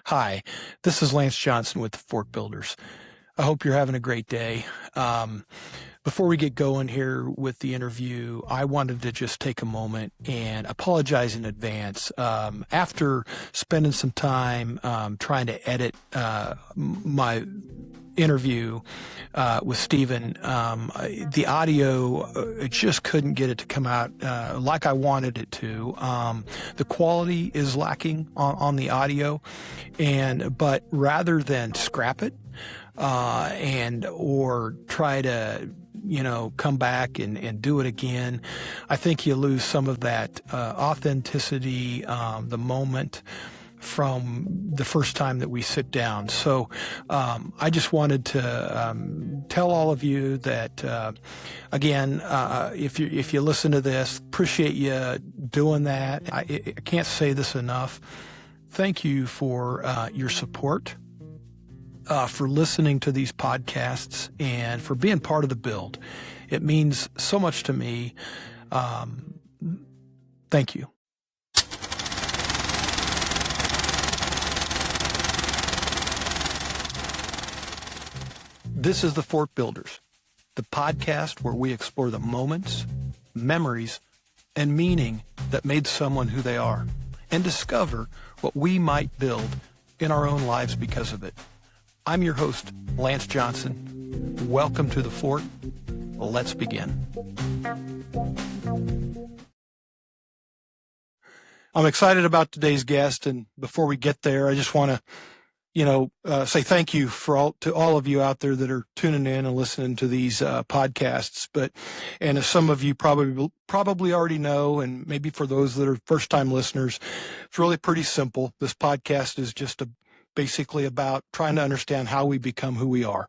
Hi, this is Lance Johnson with the Fort Builders. I hope you're having a great day. Before we get going here with the interview, I wanted to just take a moment and apologize in advance. After spending some time trying to edit my interview with Stephen, the audio, it just couldn't get it to come out like I wanted it to. The quality is lacking on the audio, but rather than scrap it or try to come back and do it again, I think you lose some of that authenticity, the moment from the first time that we sit down. So I just wanted to tell all of you that, again, if you listen to this, appreciate you doing that. I can't say this enough. Thank you for your support, for listening to these podcasts, and for being part of the build. It means so much to me. Thank you. This is the Fort Builders, the podcast where we explore the moments, memories, and meaning that made someone who they are, and discover what we might build in our own lives because of it. I'm your host, Lance Johnson. Welcome to the Fort. Let's begin. I'm excited about today's guest, and before we get there, I just want to say thank you to all of you out there that are tuning in and listening to these podcasts. And as some of you probably already know, and maybe for those that are first-time listeners, it's really pretty simple. This podcast is just basically about trying to understand how we become who we are.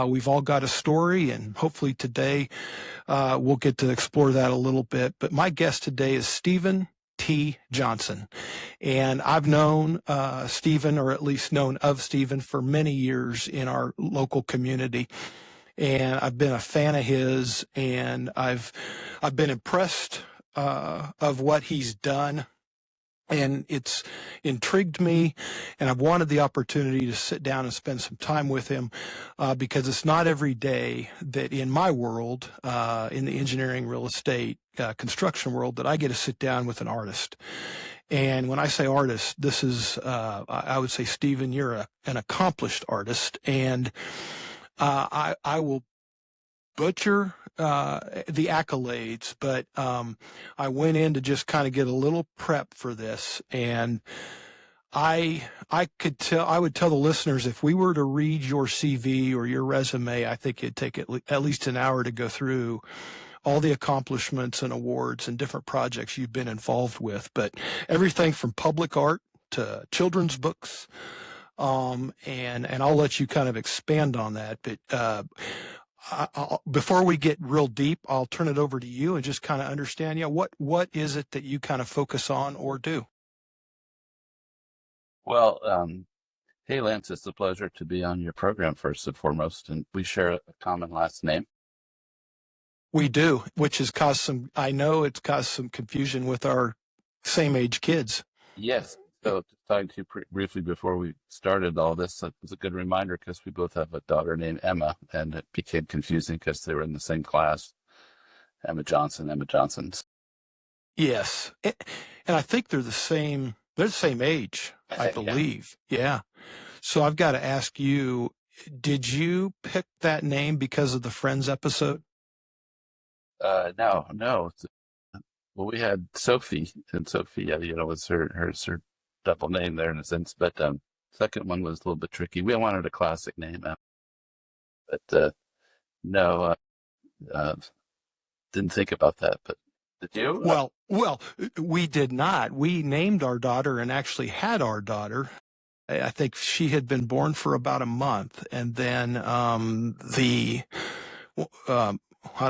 We've all got a story, and hopefully today we'll get to explore that a little bit. But my guest today is Stephen T. Johnson. And I've known Stephen, or at least known of Stephen, for many years in our local community. And I've been a fan of his, and I've been impressed of what he's done. And it's intrigued me, and I've wanted the opportunity to sit down and spend some time with him because it's not every day that in my world, in the engineering, real estate, construction world, that I get to sit down with an artist. And when I say artist, this is, I would say, Stephen, you're an accomplished artist, and I will butcher the accolades, but I went in to just kind of get a little prep for this, and I would tell the listeners, if we were to read your CV or your resume, I think it'd take at least an hour to go through all the accomplishments and awards and different projects you've been involved with. But everything from public art to children's books, and I'll let you kind of expand on that. But before we get real deep, I'll turn it over to you and just kind of understand, what is it that you kind of focus on or do? Well, hey, Lance, it's a pleasure to be on your program first and foremost, and we share a common last name. We do, which has I know it's caused some confusion with our same age kids. Yes. So talking to you briefly before we started all this, it was a good reminder because we both have a daughter named Emma, and it became confusing because they were in the same class. Emma Johnson. Yes. And I think they're the same age, I believe. Yeah. So I've got to ask you, did you pick that name because of the Friends episode? No. Well, we had Sophie, and Sophie, was her double name there in a sense, but second one was a little bit tricky. We wanted a classic name, but no, didn't think about that. But did you? Well, we did not. We named our daughter and actually had our daughter. I think she had been born for about a month, and then I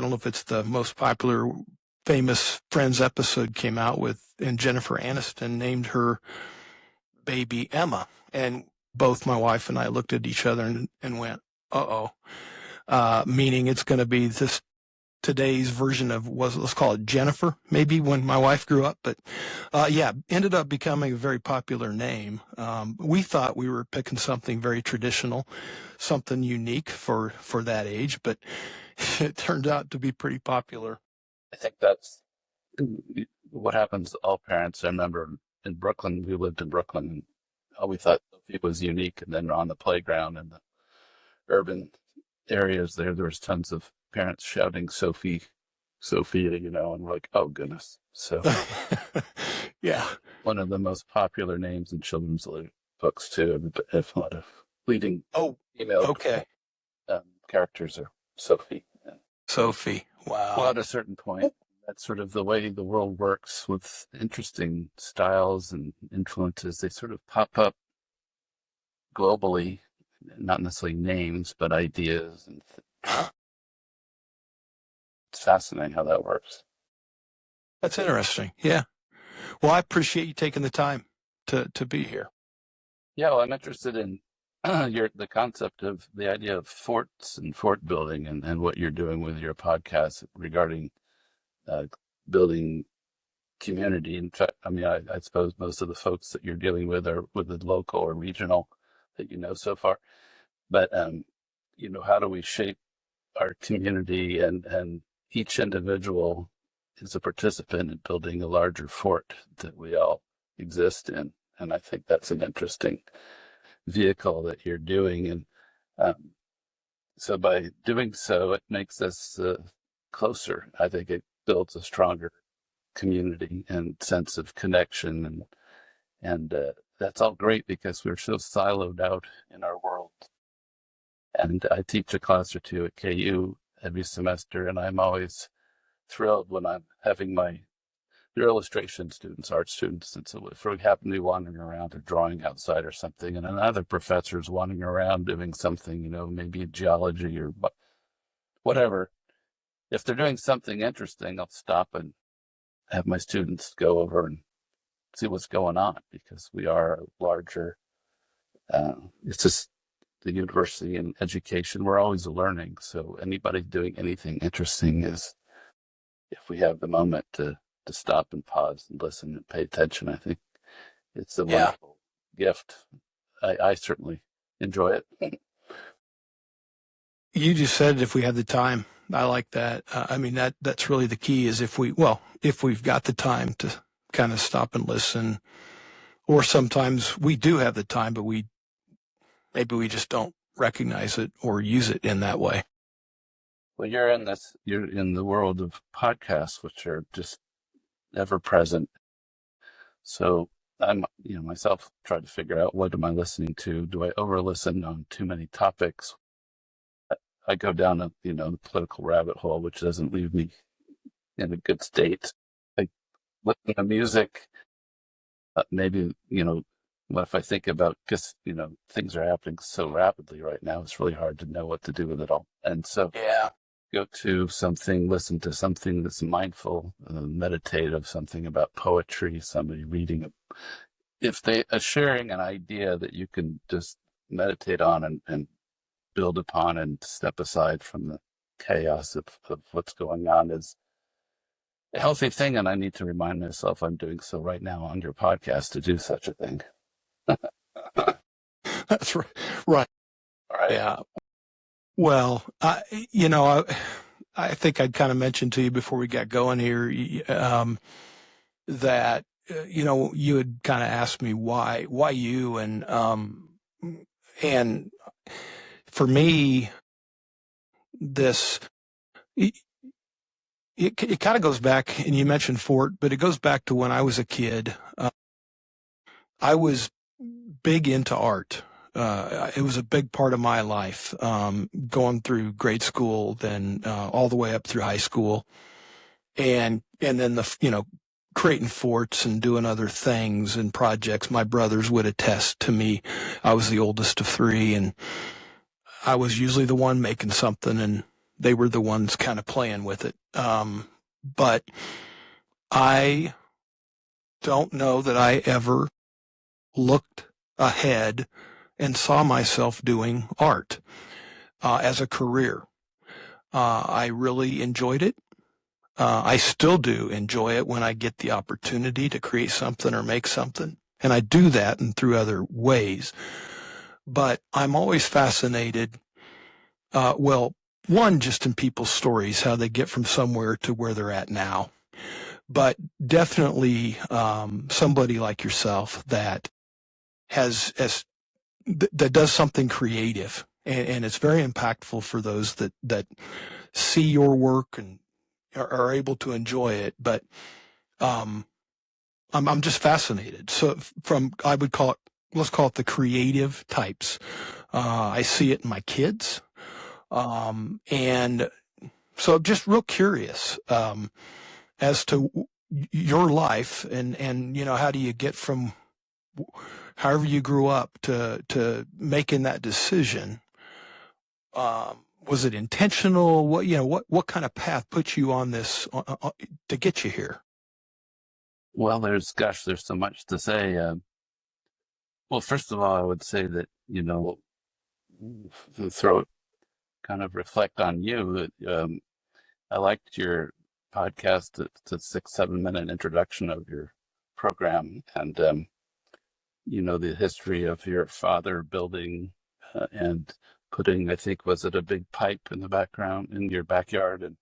don't know if it's the most popular, famous Friends episode came out and Jennifer Aniston named her baby Emma. And both my wife and I looked at each other and went, uh-oh, meaning it's going to be this today's version of, let's call it Jennifer, maybe when my wife grew up. But yeah, ended up becoming a very popular name. We thought we were picking something very traditional, something unique for that age, but it turned out to be pretty popular. I think that's what happens to all parents. I remember in Brooklyn, we lived in Brooklyn, and we thought Sophie was unique. And then on the playground in the urban areas there was tons of parents shouting Sophie, Sophia, and we're like, oh goodness. So yeah, one of the most popular names in children's books too. If a lot of leading female okay, characters are Sophie. Sophie. Wow. Well, at a certain point, that's sort of the way the world works with interesting styles and influences. They sort of pop up globally, not necessarily names, but ideas. And it's fascinating how that works. That's interesting. Yeah. Well, I appreciate you taking the time to be here. Yeah, well, I'm interested in the concept of the idea of forts and fort building and what you're doing with your podcast regarding building community. In fact, I mean, I suppose most of the folks that you're dealing with are with the local or regional that you know so far. But, how do we shape our community and each individual is a participant in building a larger fort that we all exist in. And I think that's an interesting vehicle that you're doing. And so by doing so, it makes us closer. I think it builds a stronger community and sense of connection. And that's all great because we're so siloed out in our world. And I teach a class or two at KU every semester, and I'm always thrilled when I'm having they're illustration students, art students, and so if we happen to be wandering around or drawing outside or something, and another professor's wandering around doing something, maybe geology or whatever, if they're doing something interesting, I'll stop and have my students go over and see what's going on, because we are a larger, it's just the university and education, we're always learning. So anybody doing anything interesting is, if we have the moment to stop and pause and listen and pay attention, I think it's a wonderful gift. I certainly enjoy it. You just said if we have the time. I like that. I mean, that's really the key, is if we've got the time to kind of stop and listen, or sometimes we do have the time, but maybe we just don't recognize it or use it in that way. Well, you're in the world of podcasts, which are just ever present. So I'm, myself try to figure out, what am I listening to? Do I over listen on too many topics? I go down the political rabbit hole, which doesn't leave me in a good state. I listen to music. Maybe, what if I think about, because, things are happening so rapidly right now, it's really hard to know what to do with it all. And so go to something, listen to something that's mindful, meditative, something about poetry, somebody reading. If they are sharing an idea that you can just meditate on and build upon and step aside from the chaos of what's going on, is a healthy thing. And I need to remind myself I'm doing so right now on your podcast, to do such a thing. That's right. Right. All right. Yeah. Well, I think I'd kind of mentioned to you before we got going here, that, you had kind of asked me why you, and for me, it kind of goes back, and you mentioned Fort, but it goes back to when I was a kid. I was big into art. It was a big part of my life, going through grade school, then all the way up through high school, and then creating forts and doing other things and projects. My brothers would attest to me. I was the oldest of three, and I was usually the one making something, and they were the ones kind of playing with it. But I don't know that I ever looked ahead and saw myself doing art as a career. I really enjoyed it. I still do enjoy it when I get the opportunity to create something or make something. And I do that and through other ways. But I'm always fascinated, well, one, just in people's stories, how they get from somewhere to where they're at now. But definitely somebody like yourself that that does something creative. And it's very impactful for those that see your work and are able to enjoy it. But um, I'm just fascinated. So I would call it, let's call it the creative types. I see it in my kids. And so just real curious as to your life and, how do you get from however you grew up to making that decision. Was it intentional? What kind of path put you on this to get you here? Well, there's so much to say. Well, first of all, I would say that, to throw kind of reflect on you. I liked your podcast. It's a 6-7 minute introduction of your program, and the history of your father building and putting, I think, was it a big pipe in the background in your backyard, and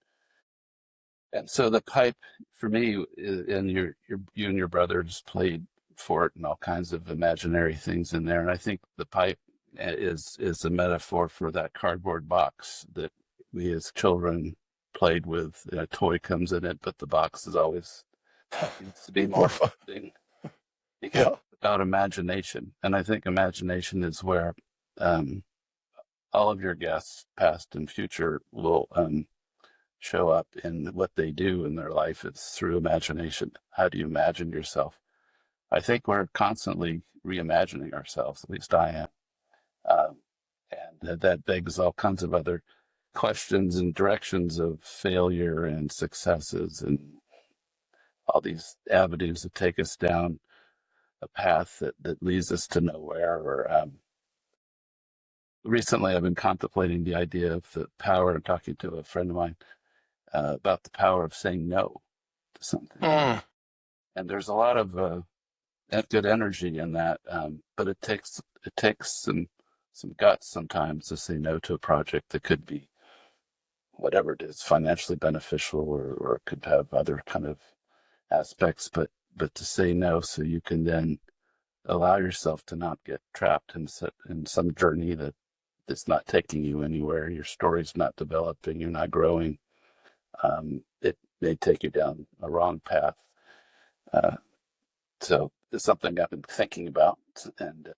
so the pipe for me, and you and your brothers played fort and all kinds of imaginary things in there, and I think the pipe is a metaphor for that cardboard box that we as children played with. A toy comes in it, but the box is always needs to be more Fun. thing because Yeah. it's about imagination, and I think imagination is where um, all of your guests, past and future, will show up in what they do in their life. It's through imagination. How do you imagine yourself? I think we're constantly reimagining ourselves. At least I am. Um, and that begs all kinds of other questions and directions of failure and successes and all these avenues that take us down a path that leads us to nowhere. Or recently, I've been contemplating the idea of the power. I'm talking to a friend of mine about the power of saying no to something. Mm. And there's a lot of good energy in that, but it takes some guts sometimes to say no to a project that could be whatever it is, financially beneficial, or it could have other kind of aspects, but to say no so you can then allow yourself to not get trapped in some journey that's not taking you anywhere. Your story's not developing, you're not growing. It may take you down a wrong path. So it's something I've been thinking about. And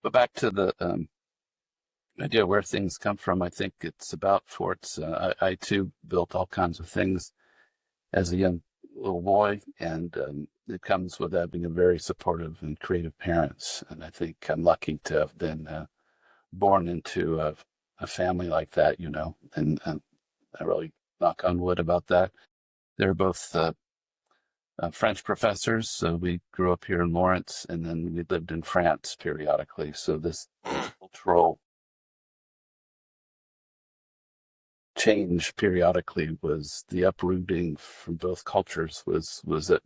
but back to the idea where things come from, I think it's about forts. I too built all kinds of things as a young little boy, and it comes with having a very supportive and creative parents. And I think I'm lucky to have been born into a family like that, and I really knock on wood about that. They're both French professors, so we grew up here in Lawrence, and then we lived in France periodically. So this cultural change periodically was the uprooting from both cultures was at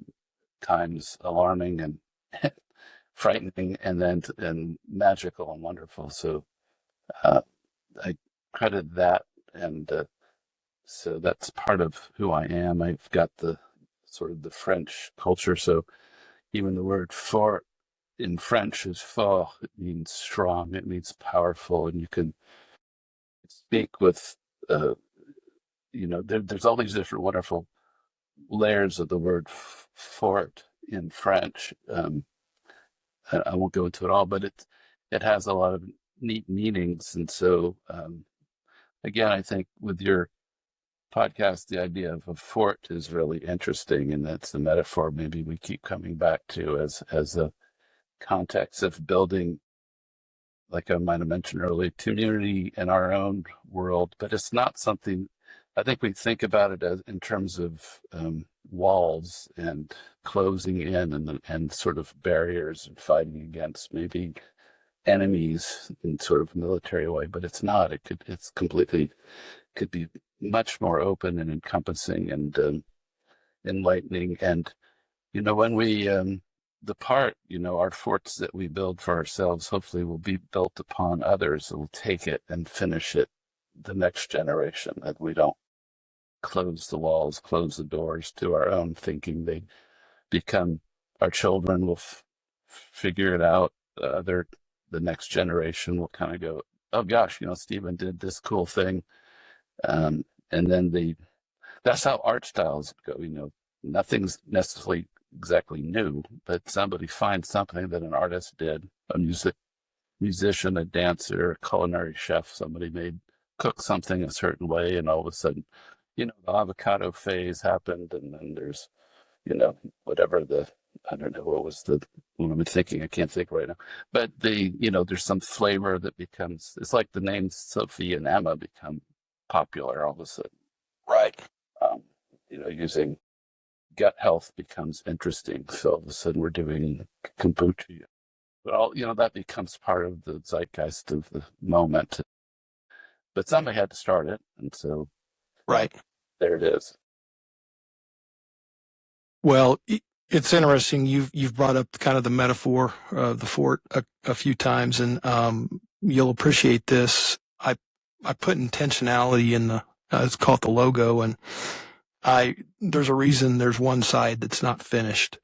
times alarming and frightening, and magical and wonderful. So uh, I credit that, and so that's part of who I am. I've got the sort of the French culture. So even the word fort in French is fort. It means strong. It means powerful, and you can speak with. There's all these different wonderful layers of the word fort in French. I won't go into it all, but it has a lot of neat meanings. And so, again, I think with your podcast, the idea of a fort is really interesting, and that's the metaphor maybe we keep coming back to as a context of building, like I might have mentioned earlier, community in our own world. But it's not something. I think we think about it as in terms of walls and closing in and sort of barriers and fighting against maybe enemies in sort of military way, but it's not. It's completely, could be much more open and encompassing and enlightening. And, when we, our forts that we build for ourselves, hopefully will be built upon others who will take it and finish it the next generation, that we don't close the walls, close the doors to our own thinking. They become, our children will figure it out. The next generation will kind of go, oh gosh, Stephen did this cool thing. And then that's how art styles go. Nothing's necessarily exactly new, but somebody finds something that an artist did, a musician, a dancer, a culinary chef, somebody cook something a certain way, and all of a sudden, the avocado phase happened, and then there's, whatever I don't know what I'm thinking, I can't think right now, but there's some flavor that becomes, it's like the names Sophie and Emma become popular all of a sudden. Right. Um, using gut health becomes interesting. So all of a sudden we're doing kombucha. But that becomes part of the zeitgeist of the moment. But somebody had to start it, and so Right. there it is. Well, it's interesting. You've brought up kind of the metaphor of the fort a few times, and you'll appreciate this. I put intentionality in it's called the logo, and there's a reason there's one side that's not finished.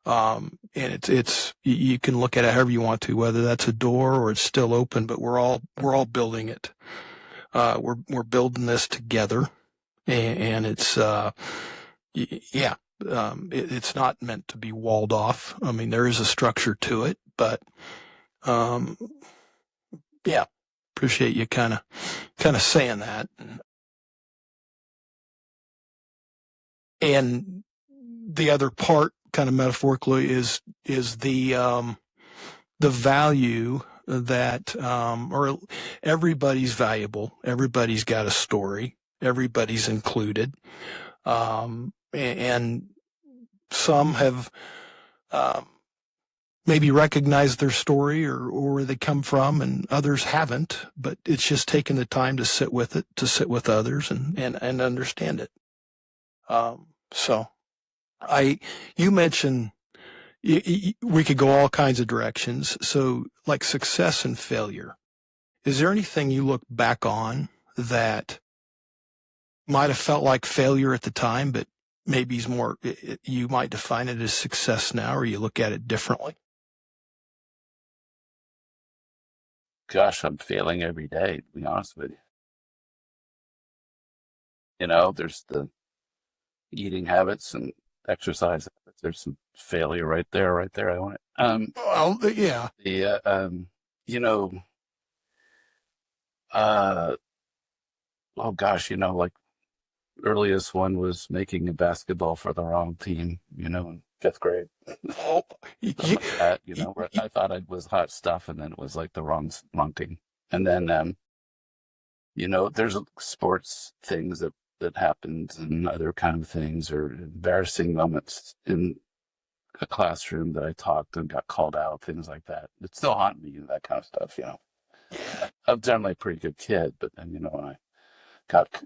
And it's you can look at it however you want to, whether that's a door or it's still open, but we're all building it. We're building this together, and it's yeah. It's not meant to be walled off. I mean, there is a structure to it, but yeah, appreciate you kind of saying that. And the other part, kind of metaphorically, is the value that or everybody's valuable. Everybody's got a story. Everybody's included. And some have maybe recognized their story or where they come from, and others haven't, but it's just taking the time to sit with it, to sit with others and understand it. So you mentioned we could go all kinds of directions. So like success and failure, is there anything you look back on that might have felt like failure at the time, but maybe is more, you might define it as success now, or you look at it differently? Gosh, I'm failing every day, to be honest with you. There's the eating habits and exercise habits. There's some failure right there. I want it. Well, yeah. You know, uh, oh gosh, like earliest one was making a basketball for the wrong team, in fifth grade. Oh, Something like that, where I thought I was hot stuff, and then it was like the wrong team. And then, there's sports things that happened, and other kind of things, or embarrassing moments in a classroom that I talked and got called out, things like that. It still haunt me, that kind of stuff. I'm generally a pretty good kid, but then, when I got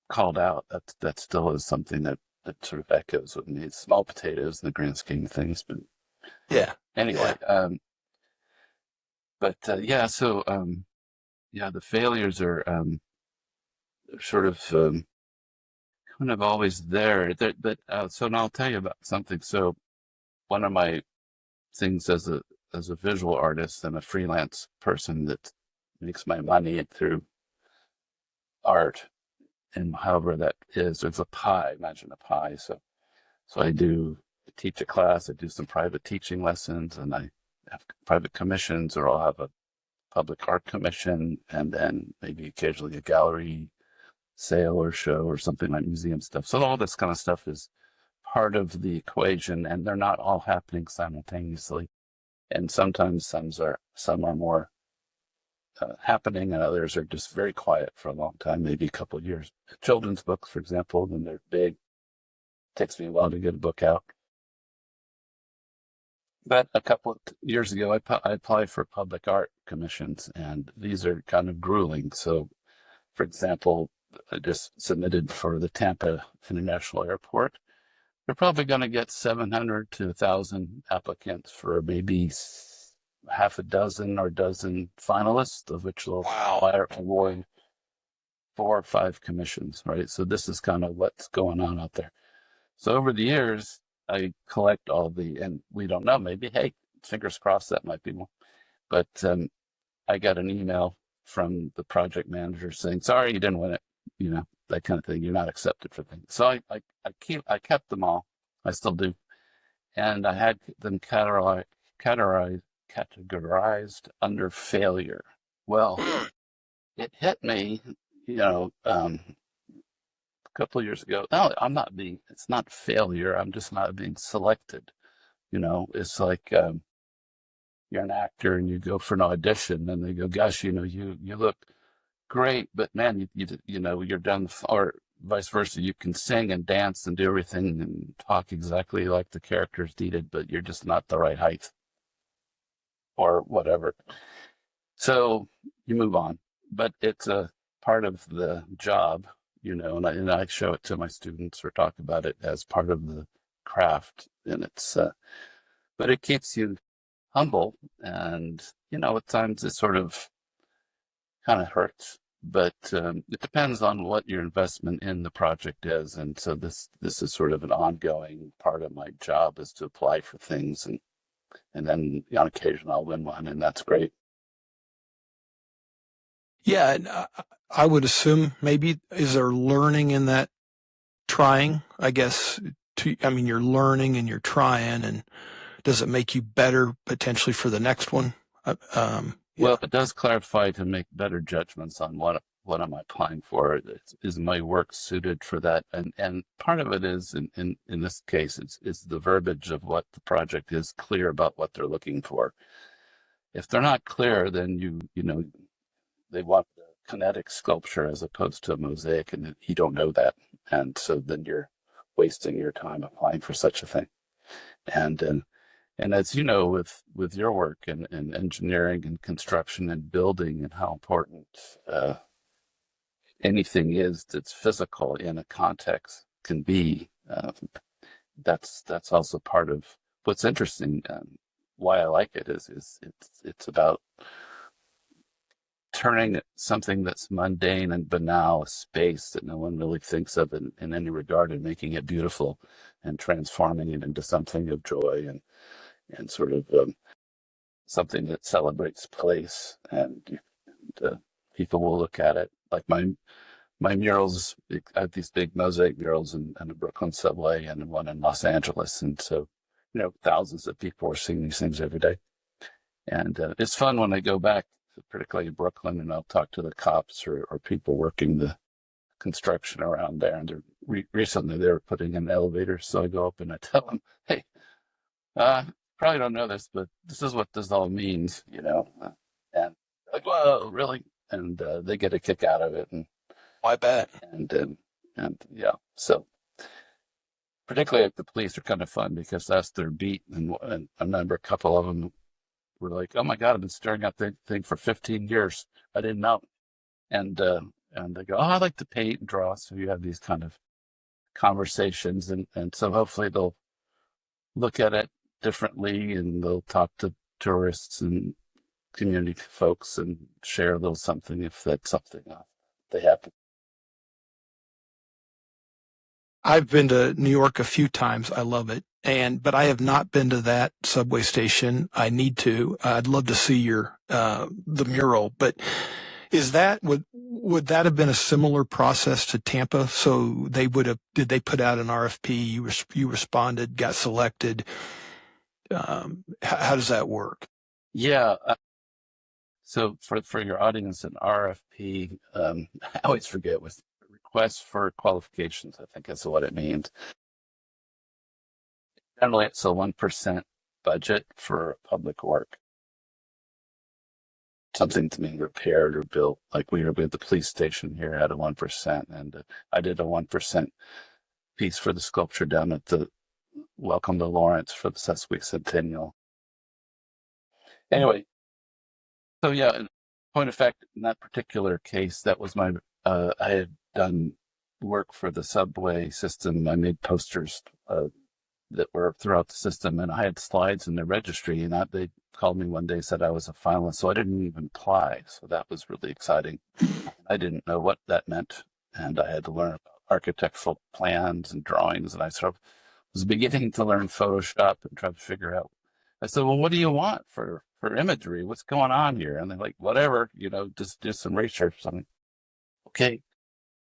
called out, that still is something that sort of echoes with me. It's small potatoes in the grand scheme of things, but yeah. anyway. Yeah. Yeah, so the failures are sort of kind of always there. But so now I'll tell you about something. So one of my things as a visual artist and a freelance person that makes my money through art, and however that is, it's a pie. Imagine a pie. So I teach a class. I do some private teaching lessons, and I have private commissions, or I'll have a public art commission, and then maybe occasionally a gallery sale or show or something, like museum stuff. So all this kind of stuff is part of the equation, and they're not all happening simultaneously. And sometimes some are more happening, and others are just very quiet for a long time, maybe a couple of years. Children's books, for example, when they're big, it takes me a while to get a book out. But a couple of years ago, I applied for public art commissions, and these are kind of grueling. So, for example, I just submitted for the Tampa International Airport. They're probably going to get 700 to 1,000 applicants for maybe half a dozen or dozen finalists, of which they'll Wow. award 4 or 5 commissions, right? So this is kind of what's going on out there. So over the years, I collect all and we don't know, maybe, hey, fingers crossed, that might be more. But I got an email from the project manager saying, sorry, you didn't win it, that kind of thing. You're not accepted for things. So I kept them all. I still do. And I had them categorized under failure. Well, it hit me, a couple of years ago. No, it's not failure. I'm just not being selected. It's like you're an actor and you go for an audition and they go, gosh, you look great, but man, you're done, or vice versa. You can sing and dance and do everything and talk exactly like the characters needed, but you're just not the right height or whatever. So you move on, but it's a part of the job, and I show it to my students or talk about it as part of the craft. And but it keeps you humble. And, at times it sort of kind of hurts, but it depends on what your investment in the project is. And so this is sort of an ongoing part of my job, is to apply for things. And then on occasion I'll win one, and that's great. Yeah, and I would assume maybe is there learning in that trying? I guess I mean, you're learning and you're trying, and does it make you better potentially for the next one? Yeah. Well, it does clarify to make better judgments on what am I applying for. Is my work suited for that? And part of it is in this case, is the verbiage of what the project is clear about what they're looking for. If they're not clear, then they want a kinetic sculpture as opposed to a mosaic, and you don't know that, and so then you're wasting your time applying for such a thing. And as you know, with your work and engineering and construction and building, and how important anything is that's physical in a context can be, that's also part of what's interesting. Why I like it is it's about turning something that's mundane and banal, a space that no one really thinks of in any regard, and making it beautiful and transforming it into something of joy and sort of something that celebrates place. And people will look at it like my murals. I have these big mosaic murals in the Brooklyn subway and one in Los Angeles, and so thousands of people are seeing these things every day. And it's fun when I go back, particularly in Brooklyn, and I'll talk to the cops or people working the construction around there. And recently they were putting in elevators, so I go up and I tell them, hey, probably don't know this, but this is what this all means, and they're like, whoa, really? And they get a kick out of it. And I bet. And yeah, so particularly like the police are kind of fun because that's their beat. And I remember a couple of them were like, oh my God, I've been staring at that thing for 15 years. I didn't know. And they go, oh, I like to paint and draw. So you have these kind of conversations. And so hopefully they'll look at it differently, and they'll talk to tourists and community folks and share a little something if that's something they happen. I've been to New York a few times. I love it. But I have not been to that subway station. I need to. I'd love to see the mural. But would that have been a similar process to Tampa? So did they put out an RFP? You responded, got selected. How does that work? Yeah. So for your audience, an RFP, I always forget, with request for qualifications, I think is what it means. Generally, it's a 1% budget for public work. Something to be repaired or built. Like we were with the police station here had a 1%, and I did a 1% piece for the sculpture down at the Welcome to Lawrence for the Sesquicentennial. Anyway, so yeah, in point of fact, in that particular case, that was my, I had done work for the subway system. I made posters that were throughout the system, and I had slides in the registry, and they called me one day, said I was a finalist, so I didn't even apply. So that was really exciting. I didn't know what that meant, and I had to learn about architectural plans and drawings, and I sort of was beginning to learn Photoshop and try to figure out. I said, "Well, what do you want for imagery? What's going on here?" And they're like, "Whatever, just do some research." So I'm like, okay,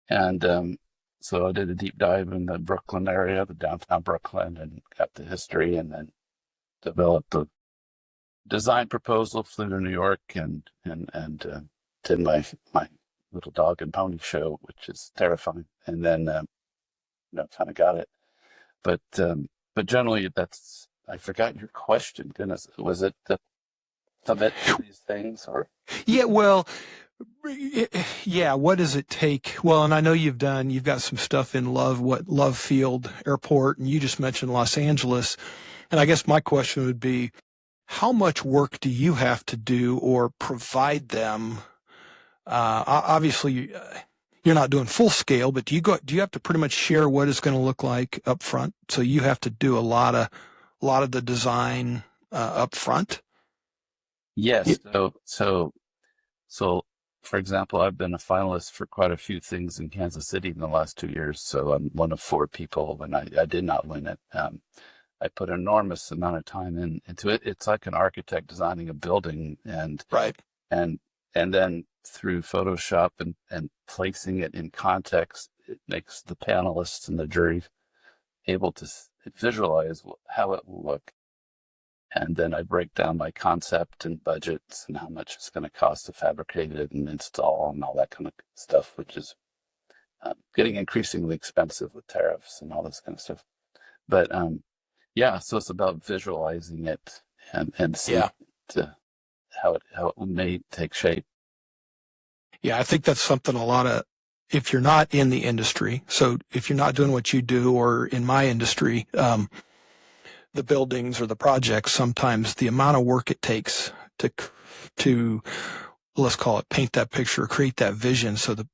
and so I did a deep dive in the Brooklyn area, the downtown Brooklyn, and got the history, and then developed the design proposal, flew to New York, and did my little dog and pony show, which is terrifying, and then kind of got it. But generally, that's, I forgot your question. Goodness, was it the submit to these things or? Yeah, well, yeah, what does it take? Well, and I know you've got some stuff in Love Field Airport, and you just mentioned Los Angeles. And I guess my question would be, how much work do you have to do or provide them? Obviously, you're not doing full scale, but do you have to pretty much share what it's going to look like up front? So you have to do a lot of the design up front. Yes. So, for example, I've been a finalist for quite a few things in Kansas City in the last 2 years. So I'm one of four people, and I did not win it. I put an enormous amount of time into it. It's like an architect designing a building, and Right. and and then through Photoshop and placing it in context, it makes the panelists and the jury able to visualize how it will look. And then I break down my concept and budgets and how much it's going to cost to fabricate it and install and all that kind of stuff, which is getting increasingly expensive with tariffs and all this kind of stuff. But yeah, so it's about visualizing it and seeing Yeah. how it may take shape. Yeah, I think that's something if you're not in the industry, so if you're not doing what you do, or in my industry, the buildings or the projects, sometimes the amount of work it takes to let's call it paint that picture, create that vision, so that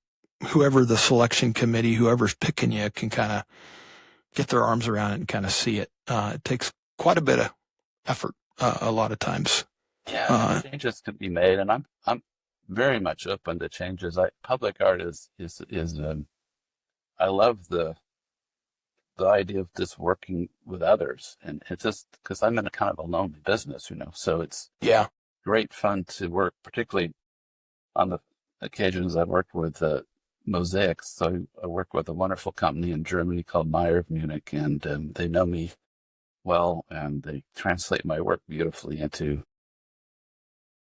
whoever the selection committee, whoever's picking you, can kind of get their arms around it and kind of see it. It takes quite a bit of effort a lot of times. Yeah, changes can be made, and I'm very much open to changes. Public art is I love the idea of just working with others, and it's just because I'm in a kind of a lonely business, so it's Yeah. great fun to work, particularly on the occasions I've worked with mosaics. So I work with a wonderful company in Germany called Meyer of Munich, and they know me well, and they translate my work beautifully into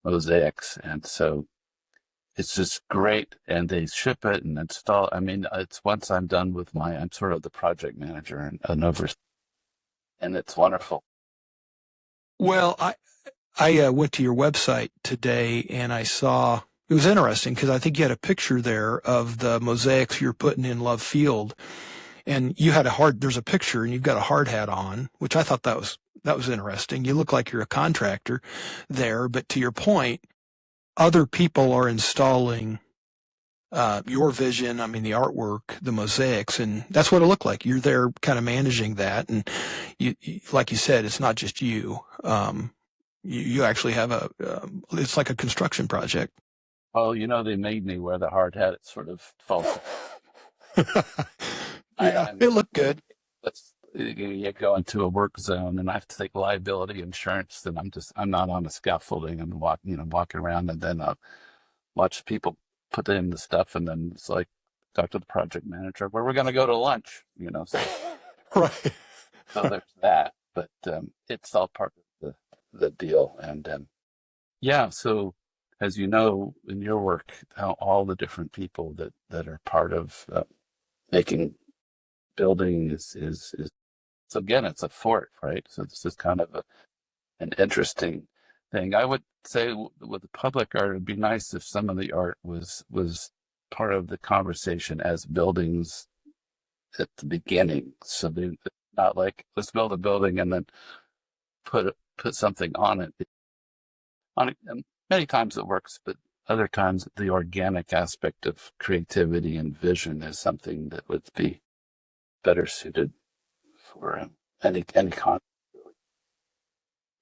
mosaics, and so it's just great. And they ship it and install. I mean, it's once I'm done with I'm sort of the project manager and over, and it's wonderful. Well, I went to your website today and I saw it was interesting because I think you had a picture there of the mosaics you're putting in Love Field, and there's a picture and you've got a hard hat on, which I thought that was interesting. You look like you're a contractor there, but to your point, other people are installing your vision. I mean, the artwork, the mosaics, and that's what it looked like. You're there kind of managing that. And like you said, it's not just you. You actually have it's like a construction project. Well, they made me wear the hard hat. It sort of falls. Yeah, it looked good. You go into a work zone and I have to take liability insurance, and I'm not on the scaffolding. I'm walking around, and then watch people put in the stuff, and then it's like, talk to the project manager where we're going to go to lunch, so, Right. so there's that, but it's all part of the deal. And yeah, so as you know, in your work, how all the different people that are part of making building is so again, it's a fort, right? So this is kind of an interesting thing. I would say with the public art, it'd be nice if some of the art was part of the conversation as buildings at the beginning. So they're not like, let's build a building and then put something on it. Many times it works, but other times the organic aspect of creativity and vision is something that would be better suited for any con.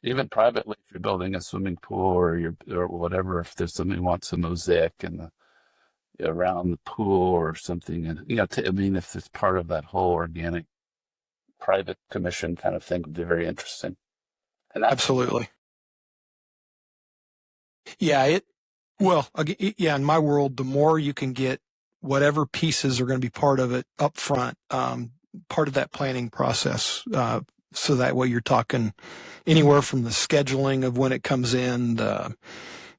Even privately, if you're building a swimming pool or whatever, if there's somebody who wants a mosaic around the pool or something, and I mean, if it's part of that whole organic private commission kind of thing, would be very interesting. And that's Absolutely. Yeah, in my world, the more you can get whatever pieces are going to be part of it up front, part of that planning process. So that way you're talking anywhere from the scheduling of when it comes in, the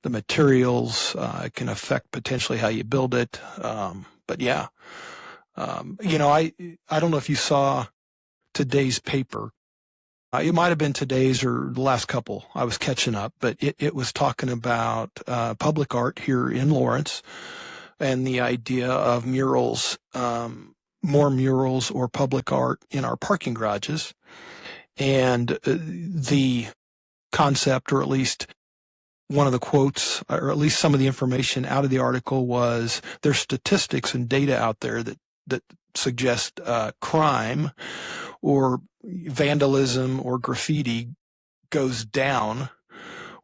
materials, it can affect potentially how you build it. But yeah, I don't know if you saw today's paper. It might have been today's or the last couple. I was catching up, but it was talking about public art here in Lawrence and the idea of murals, more murals or public art in our parking garages. And the concept, or at least one of the quotes, or at least some of the information out of the article was there's statistics and data out there that suggest crime or vandalism or graffiti goes down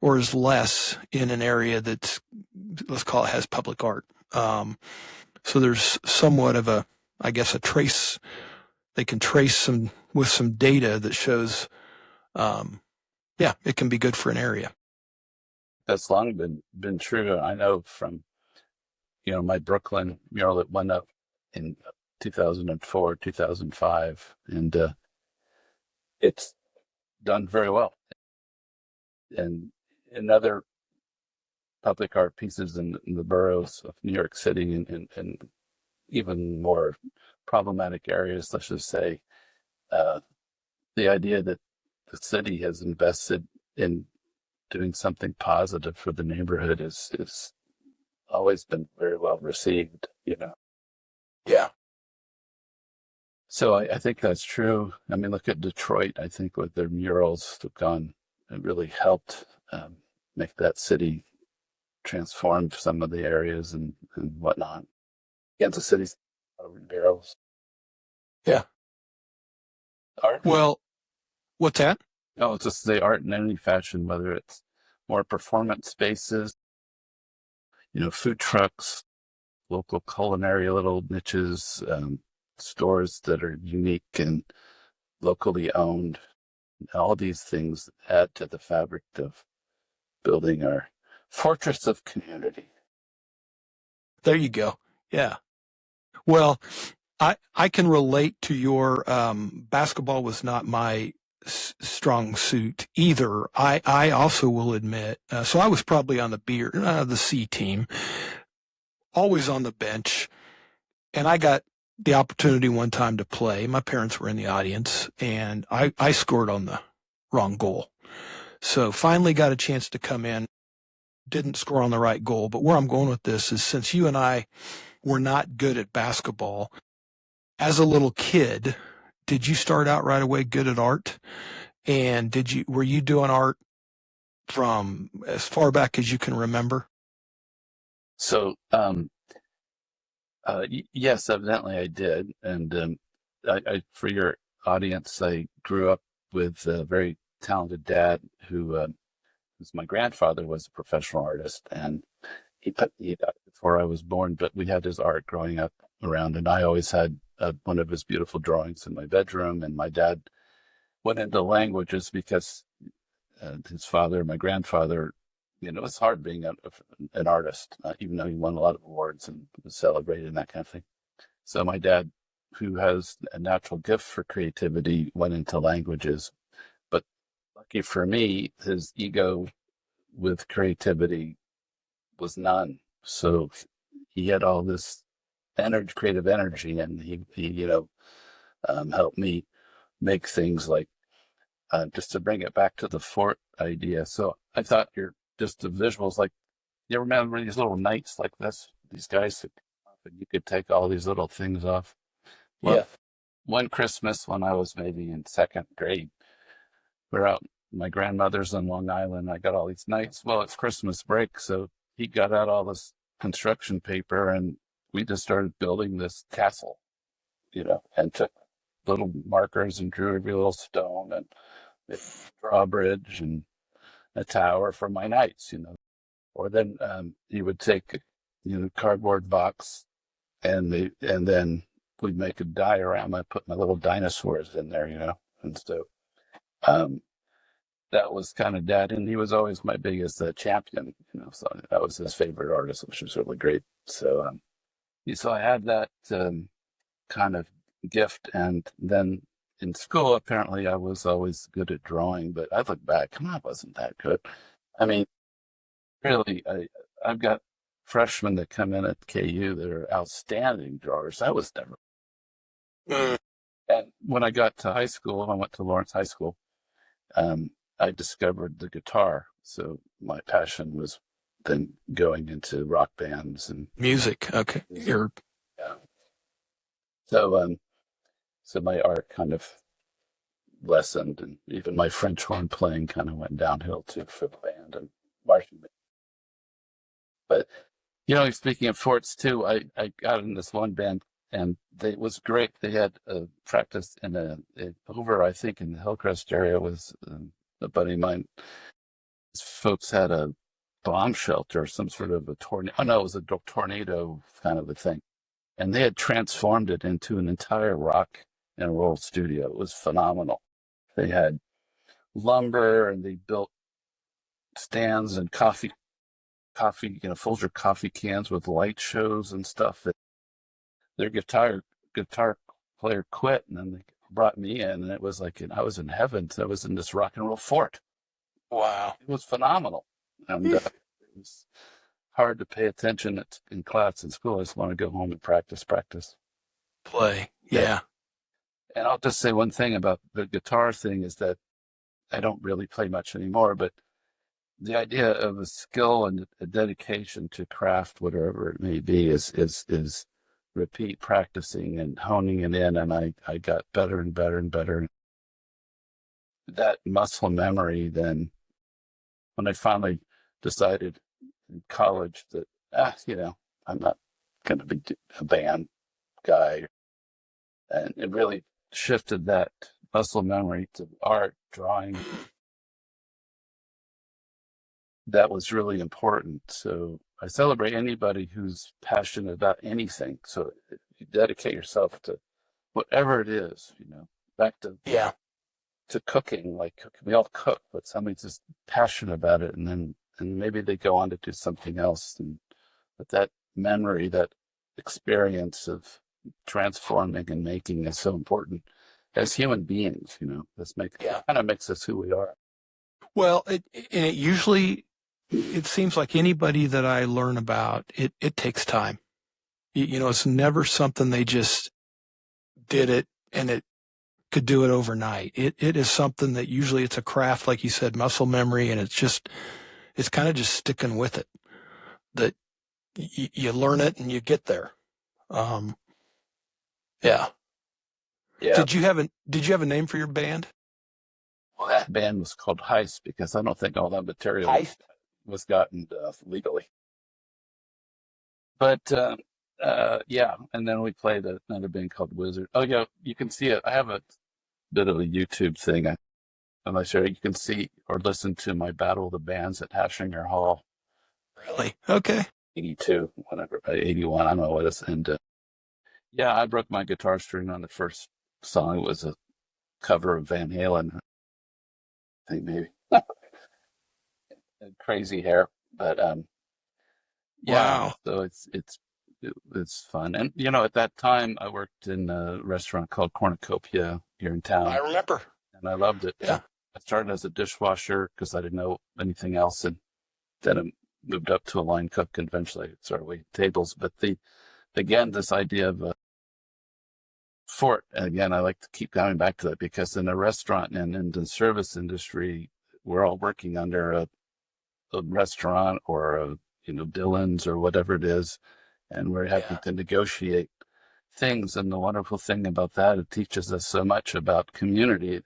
or is less in an area that's, let's call it, has public art. So there's somewhat of I guess, they can trace with some data that shows, it can be good for an area. That's long been true. I know from my Brooklyn mural that went up in 2004, 2005, and it's done very well. And in other public art pieces in the boroughs of New York City and even more problematic areas, let's just say, the idea that the city has invested in doing something positive for the neighborhood is always been very well received. Yeah. So I think that's true. I mean, look at Detroit. I think with their murals have gone, it really helped make that city transform some of the areas and whatnot. Kansas City's barrels. Yeah. Art. Well, what's that? Oh, it's just the art in any fashion, whether it's more performance spaces, food trucks, local culinary little niches, stores that are unique and locally owned. All these things add to the fabric of building our fortress of community. There you go. Yeah. Well, I can relate to your basketball was not my strong suit either. I also will admit. So I was probably on the C team, always on the bench, and I got the opportunity one time to play. My parents were in the audience, and I scored on the wrong goal. So finally got a chance to come in. Didn't score on the right goal. But where I'm going with this is since you and I were not good at basketball, as a little kid, did you start out right away good at art? And were you doing art from as far back as you can remember? So, yes, evidently I did. And for your audience, I grew up with a very talented dad who's my grandfather was a professional artist, and he died before I was born, but we had his art growing up around, and I always had one of his beautiful drawings in my bedroom. And my dad went into languages because his father, my grandfather, it's hard being an artist, even though he won a lot of awards and was celebrated and that kind of thing. So my dad, who has a natural gift for creativity, went into languages. But lucky for me, his ego with creativity was none. So he had all this creative energy, and he helped me make things like, just to bring it back to the fort idea. So I thought just the visuals, like, you remember these little knights like this, these guys, and you could take all these little things off. Well, Yeah. one Christmas when I was maybe in second grade, we're out my grandmother's on Long Island. I got all these nights. Well, it's Christmas break, so he got out all this construction paper, and we just started building this castle, and took little markers and drew every little stone and a drawbridge and a tower for my nights. Or then you would take, cardboard box and then we'd make a diorama, put my little dinosaurs in there. And so um, that was kind of Dad, and he was always my biggest champion. So that was his favorite artist, which was really great. So I had that kind of gift, and then in school, apparently I was always good at drawing, but I look back, I wasn't that good. I mean, really, I've got freshmen that come in at KU that are outstanding drawers. I was never. And when I got to high school, I went to Lawrence High School. I discovered the guitar, so my passion was then going into rock bands and music. Okay. Yeah. So my art kind of lessened, and even my French horn playing kind of went downhill too for the band and marching band. But speaking of forts too, I got in this one band, and it was great. They had practice over, I think, in the Hillcrest area was a buddy of mine. His folks had a bomb shelter, some sort of a tornado. Oh no, it was a tornado kind of a thing, and they had transformed it into an entire rock and roll studio. It was phenomenal. They had lumber, and they built stands and coffee, Folger coffee cans with light shows and stuff. Their guitar player quit, and then they brought me in, and it was like I was in heaven. So I was in this rock and roll fort. Wow. It was phenomenal. And it was hard to pay attention in class in school. I just want to go home and practice. Play. Yeah. And I'll just say one thing about the guitar thing is that I don't really play much anymore, but the idea of a skill and a dedication to craft, whatever it may be, is repeat practicing and honing it in. And I got better and better and better. That muscle memory, then when I finally decided in college that, I'm not going to be a band guy. And it really shifted that muscle memory to art, drawing. That was really important. So I celebrate anybody who's passionate about anything. So if you dedicate yourself to whatever it is, back to cooking. Like we all cook, but somebody's just passionate about it, and maybe they go on to do something else. But that memory, that experience of transforming and making is so important as human beings. This kind of makes us who we are. Well, it seems like anybody that I learn about, it takes time. It's never something they just did it and it could do it overnight. It is something that usually it's a craft, like you said, muscle memory, and it's kind of just sticking with it. That you learn it and you get there. Yeah. Did you have a name for your band? Well, that band was called Heist because I don't think all that material was gotten legally. But and then we played another band called Wizard. Oh yeah, you can see it. I have a bit of a YouTube thing. I'm not sure you can see or listen to my Battle of the Bands at Hashinger Hall. Really? Okay. 82, whatever, 81, I don't know what it's. And I broke my guitar string on the first song. It was a cover of Van Halen. I think maybe. Crazy hair, but wow. So it's fun. And at that time I worked in a restaurant called Cornucopia here in town. I remember. And I loved it. Yeah. I started as a dishwasher because I didn't know anything else, and then I moved up to a line cook, and eventually I started waiting tables. But this idea of a fort, again, I like to keep coming back to that because in a restaurant and in the service industry, we're all working under a restaurant or a Dillon's or whatever it is, and we're having to negotiate things. And the wonderful thing about that, it teaches us so much about community.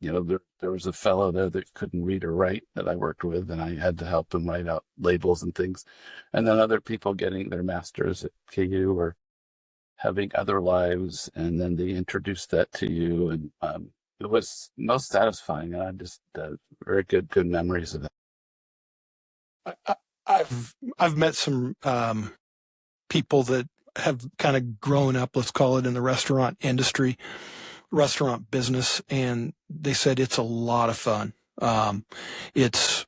there was a fellow there that couldn't read or write that I worked with, and I had to help him write out labels and things. And then other people getting their masters at KU or having other lives, and then they introduced that to you, and it was most satisfying. And I just very good memories of that. I've met some people that have kind of grown up, let's call it, in the restaurant industry, restaurant business, and they said it's a lot of fun. It's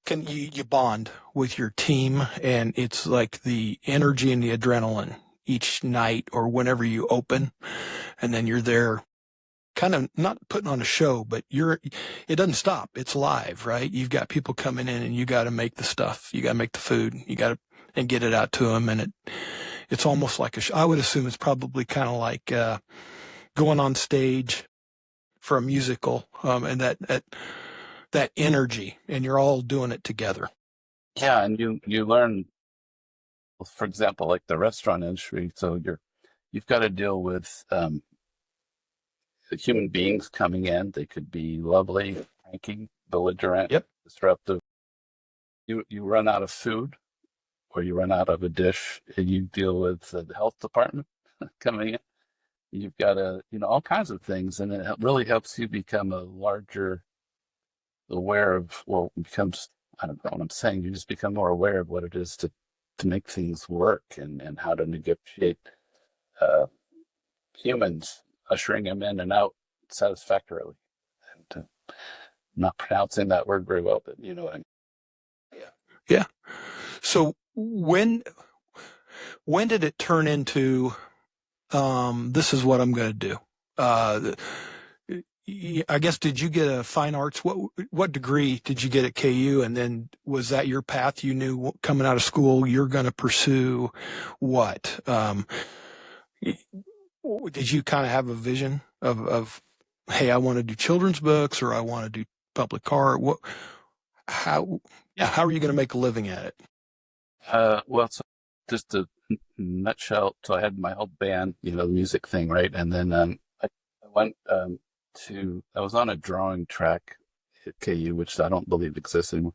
can you bond with your team, and it's like the energy and the adrenaline each night or whenever you open, and then you're there kind of not putting on a show, but it doesn't stop. It's live, right? You've got people coming in and you got to make the stuff. You got to make the food. You got to, and get it out to them. And it's almost like a show. I would assume it's probably kind of like, going on stage for a musical, and that energy, and you're all doing it together. Yeah, and you learn, for example, like the restaurant industry. So you've got to deal with human beings coming in. They could be lovely, cranky, belligerent, Yep. disruptive. You run out of food, or you run out of a dish, and you deal with the health department coming in. You've got all kinds of things, and it really helps you become a larger aware of, well, it becomes, I don't know what I'm saying, you just become more aware of what it is to make things work, and how to negotiate humans, ushering them in and out satisfactorily. And I'm not pronouncing that word very well, but you know what I mean. Yeah. So when did it turn into, this is what I'm going to do? I guess, did you get a fine arts? What degree did you get at KU? And then was that your path? You knew coming out of school you're going to pursue what? Did you kind of have a vision of, hey, I want to do children's books, or I want to do public art? How are you going to make a living at it? Well, so just a nutshell. So I had my whole band, the music thing, right? And then I went I was on a drawing track at KU, which I don't believe exists anymore.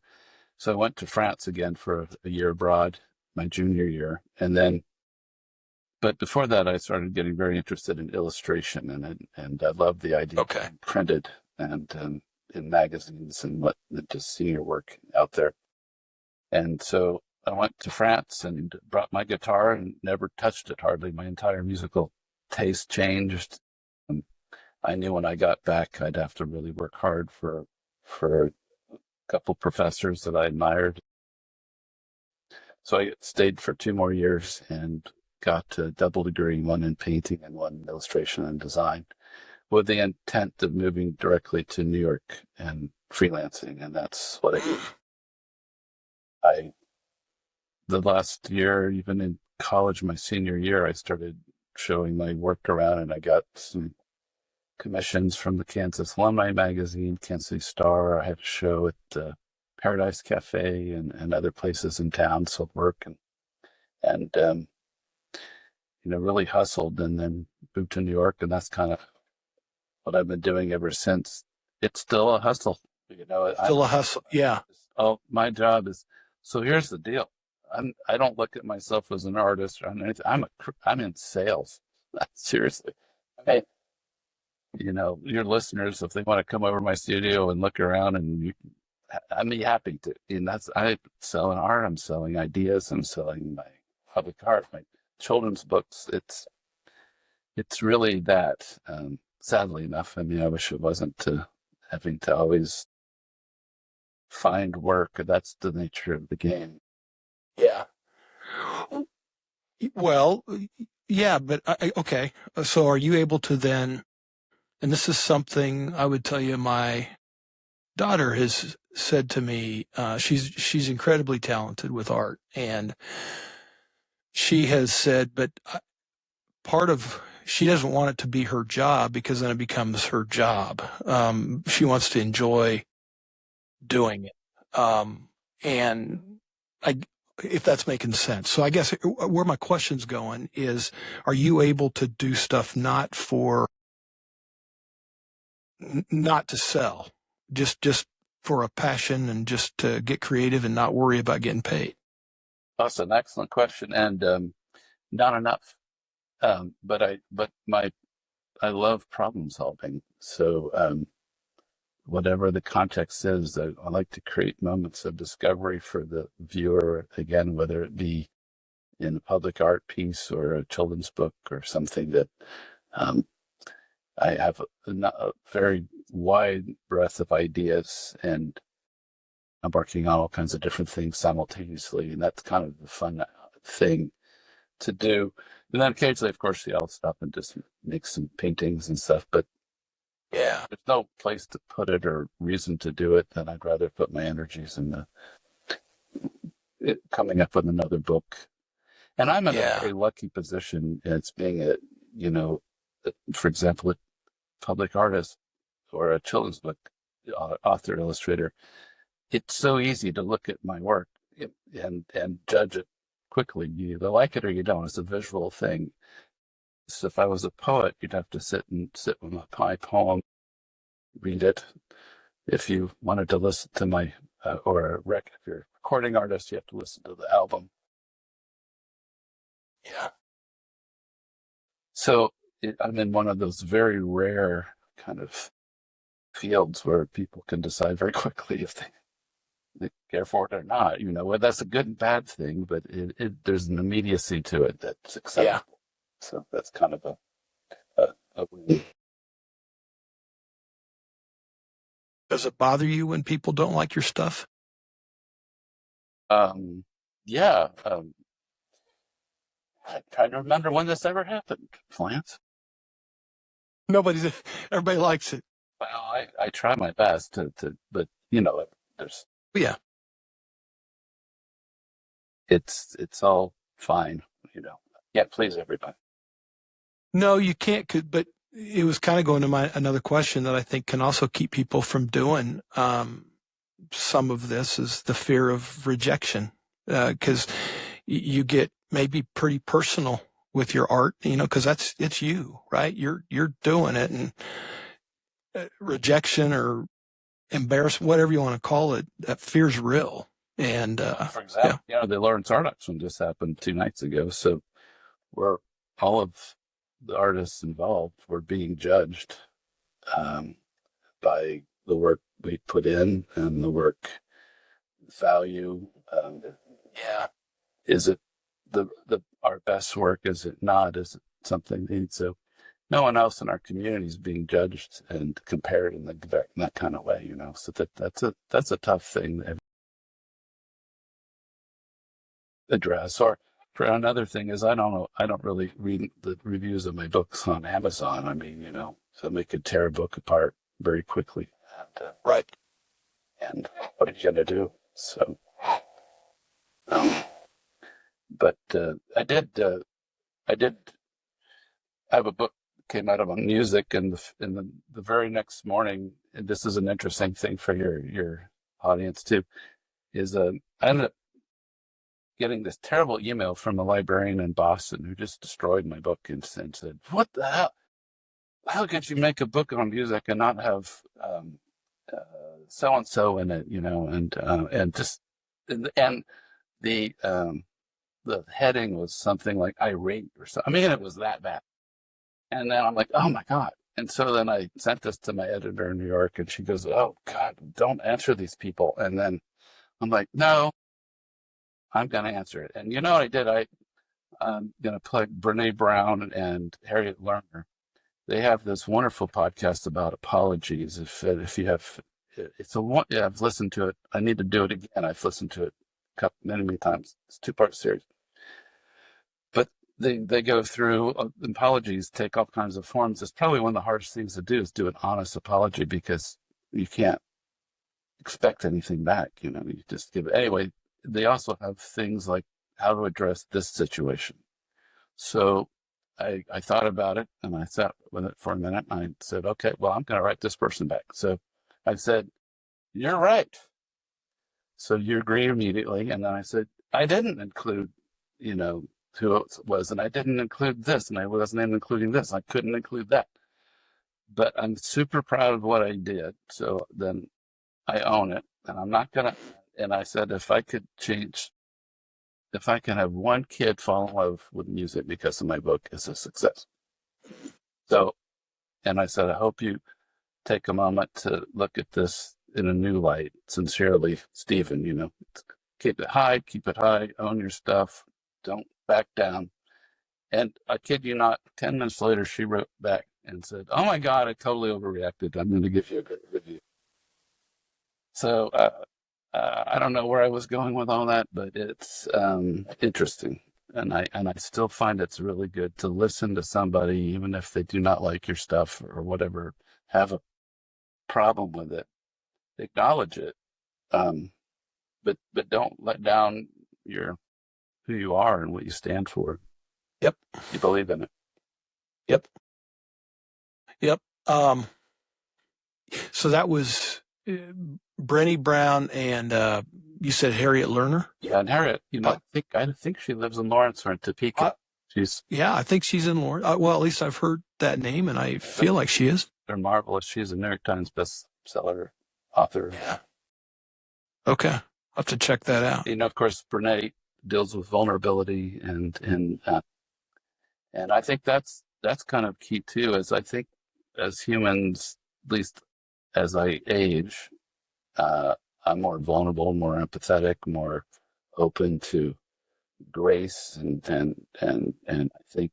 So I went to France again for a year abroad, my junior year. But before that, I started getting very interested in illustration, and I loved the idea of being printed and in magazines and just seeing your work out there. And so I went to France and brought my guitar and never touched it hardly. My entire musical taste changed. I knew when I got back, I'd have to really work hard for a couple professors that I admired. So I stayed for 2 more years and got a double degree, one in painting and one in illustration and design, with the intent of moving directly to New York and freelancing. And that's what I did. The last year, even in college, my senior year, I started showing my work around, and I got some commissions from the Kansas Alumni Magazine, Kansas City Star. I had a show at Paradise Cafe and other places in town, sold work, and really hustled, and then moved to New York, and that's kind of what I've been doing ever since. It's still a hustle, Still a hustle, yeah. My job is. So here's the deal. I don't look at myself as an artist or anything. I'm in sales. Seriously. Hey, your listeners, if they want to come over to my studio and look around, and I'd be happy to. And I'm selling art. I'm selling ideas. I'm selling my public art, my children's books. It's really that. Sadly enough, I mean, I wish it wasn't having to always find work. That's the nature of the game. Yeah. Well, yeah, but okay. So are you able to then, and this is something I would tell you, my daughter has said to me, she's incredibly talented with art, and she has said, but she doesn't want it to be her job, because then it becomes her job. She wants to enjoy doing it. And if that's making sense. So I guess where my question's going is, are you able to do stuff not for not to sell, just for a passion and just to get creative and not worry about getting paid? That's an excellent question, and not enough. I love problem solving. So whatever the context is, I like to create moments of discovery for the viewer. Again, whether it be in a public art piece or a children's book or something that um, I have a very wide breadth of ideas, and I'm working on all kinds of different things simultaneously, and that's kind of the fun thing to do. And then occasionally, of course, I'll stop and just make some paintings and stuff, but Yeah. there's no place to put it or reason to do it, then I'd rather put my energies in coming up with another book. And I'm in a Yeah. very lucky position as being you know, for example, a public artist or a children's book author, illustrator. It's so easy to look at my work and judge it quickly. You either like it or you don't. It's a visual thing. So if I was a poet, you'd have to sit with my poem, read it. If you wanted to listen to my if you're a recording artist, you have to listen to the album. Yeah. So I'm in one of those very rare kind of fields where people can decide very quickly if they care for it or not. Well, that's a good and bad thing, but there's an immediacy to it that's acceptable. Yeah. So that's kind of a win. Does it bother you when people don't like your stuff? Yeah. I'm trying to remember when this ever happened, Lance. Everybody likes it. Well, I try my best but there's Yeah. it's all fine, Can't please everybody. No, you can't. But it was kind of going to another question that I think can also keep people from doing some of this is the fear of rejection, because you get maybe pretty personal with your art, because it's you, right? You're doing it, and rejection or embarrassment, whatever you want to call it, that fear's real. And for example, the Lawrence Art Auction just happened 2 nights ago, so where all of the artists involved were being judged by the work we put in and the work value. yeah, Is it our best work? Is it not? Is it something so no one else in our community is being judged and compared in that kind of way, So that's a tough thing to address. Or for another thing is I don't really read the reviews of my books on Amazon. I mean, somebody could tear a book apart very quickly. And, right. And what are you gonna do? So, but I did have a book came out about music, and the very next morning, and this is an interesting thing for your audience too, is I ended up getting this terrible email from a librarian in Boston who just destroyed my book and said, "What the hell? How could you make a book on music and not have so and so in it?" And just and the heading was something like irate or something. I mean, it was that bad. And then I'm like, oh my God. And so then I sent this to my editor in New York, and she goes, "Oh God, don't answer these people." And then I'm like, no, I'm going to answer it. And you know what I did? I'm going to plug Brene Brown and Harriet Lerner. They have this wonderful podcast about apologies. If you have, I've listened to it. I need to do it again. I've listened to it many times. It's a 2-part series. But they go through apologies, take all kinds of forms. It's probably one of the hardest things to do is do an honest apology, because you can't expect anything back. You just give it. Anyway, they also have things like how to address this situation. So I thought about it, and I sat with it for a minute, and I said, okay, well, I'm going to write this person back. So I said, "You're right." So you agree immediately. And then I said, "I didn't include, who it was, and I didn't include this, and I wasn't even including this. I couldn't include that. but I'm super proud of what I did. So then I own it, and I'm not gonna. And I said, if I could have one kid fall in love with music because of my book, it's a success. So, and I said, I hope you take a moment to look at this in a new light. Sincerely, Stephen. Keep it high, own your stuff, don't back down. And I kid you not, 10 minutes later, she wrote back and said, "Oh my God, I totally overreacted. I'm going to give you a good review." So I don't know where I was going with all that, but it's interesting. And I still find it's really good to listen to somebody, even if they do not like your stuff or whatever, have a problem with it, acknowledge it, um, but don't let down your who you are and what you stand for. Yep. You believe in it. Yep. Yep. So that was Brenny Brown and you said Harriet Lerner? Yeah, and Harriet, Uh, I think she lives in Lawrence or in Topeka. She's yeah, I think she's in Lawrence. Well, at least I've heard that name, and I feel like she is. They're marvelous. She's a New York Times bestseller author. Yeah. Okay. I'll have to check that out. Of course, Brene deals with vulnerability, and I think that's kind of key too. As I think as humans, at least as I age, I'm more vulnerable, more empathetic, more open to grace, and I think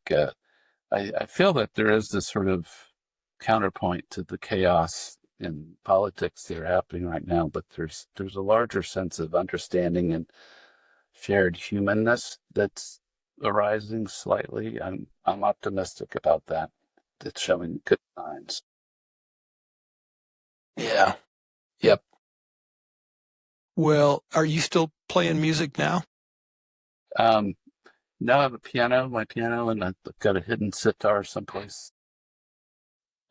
I feel that there is this sort of counterpoint to the chaos in politics that are happening right now, but there's a larger sense of understanding and shared humanness that's arising slightly. I'm optimistic about that. It's showing good signs. Yeah. Yep. Well, are you still playing music now? Um, Now I have my piano, and I've got a hidden sitar someplace.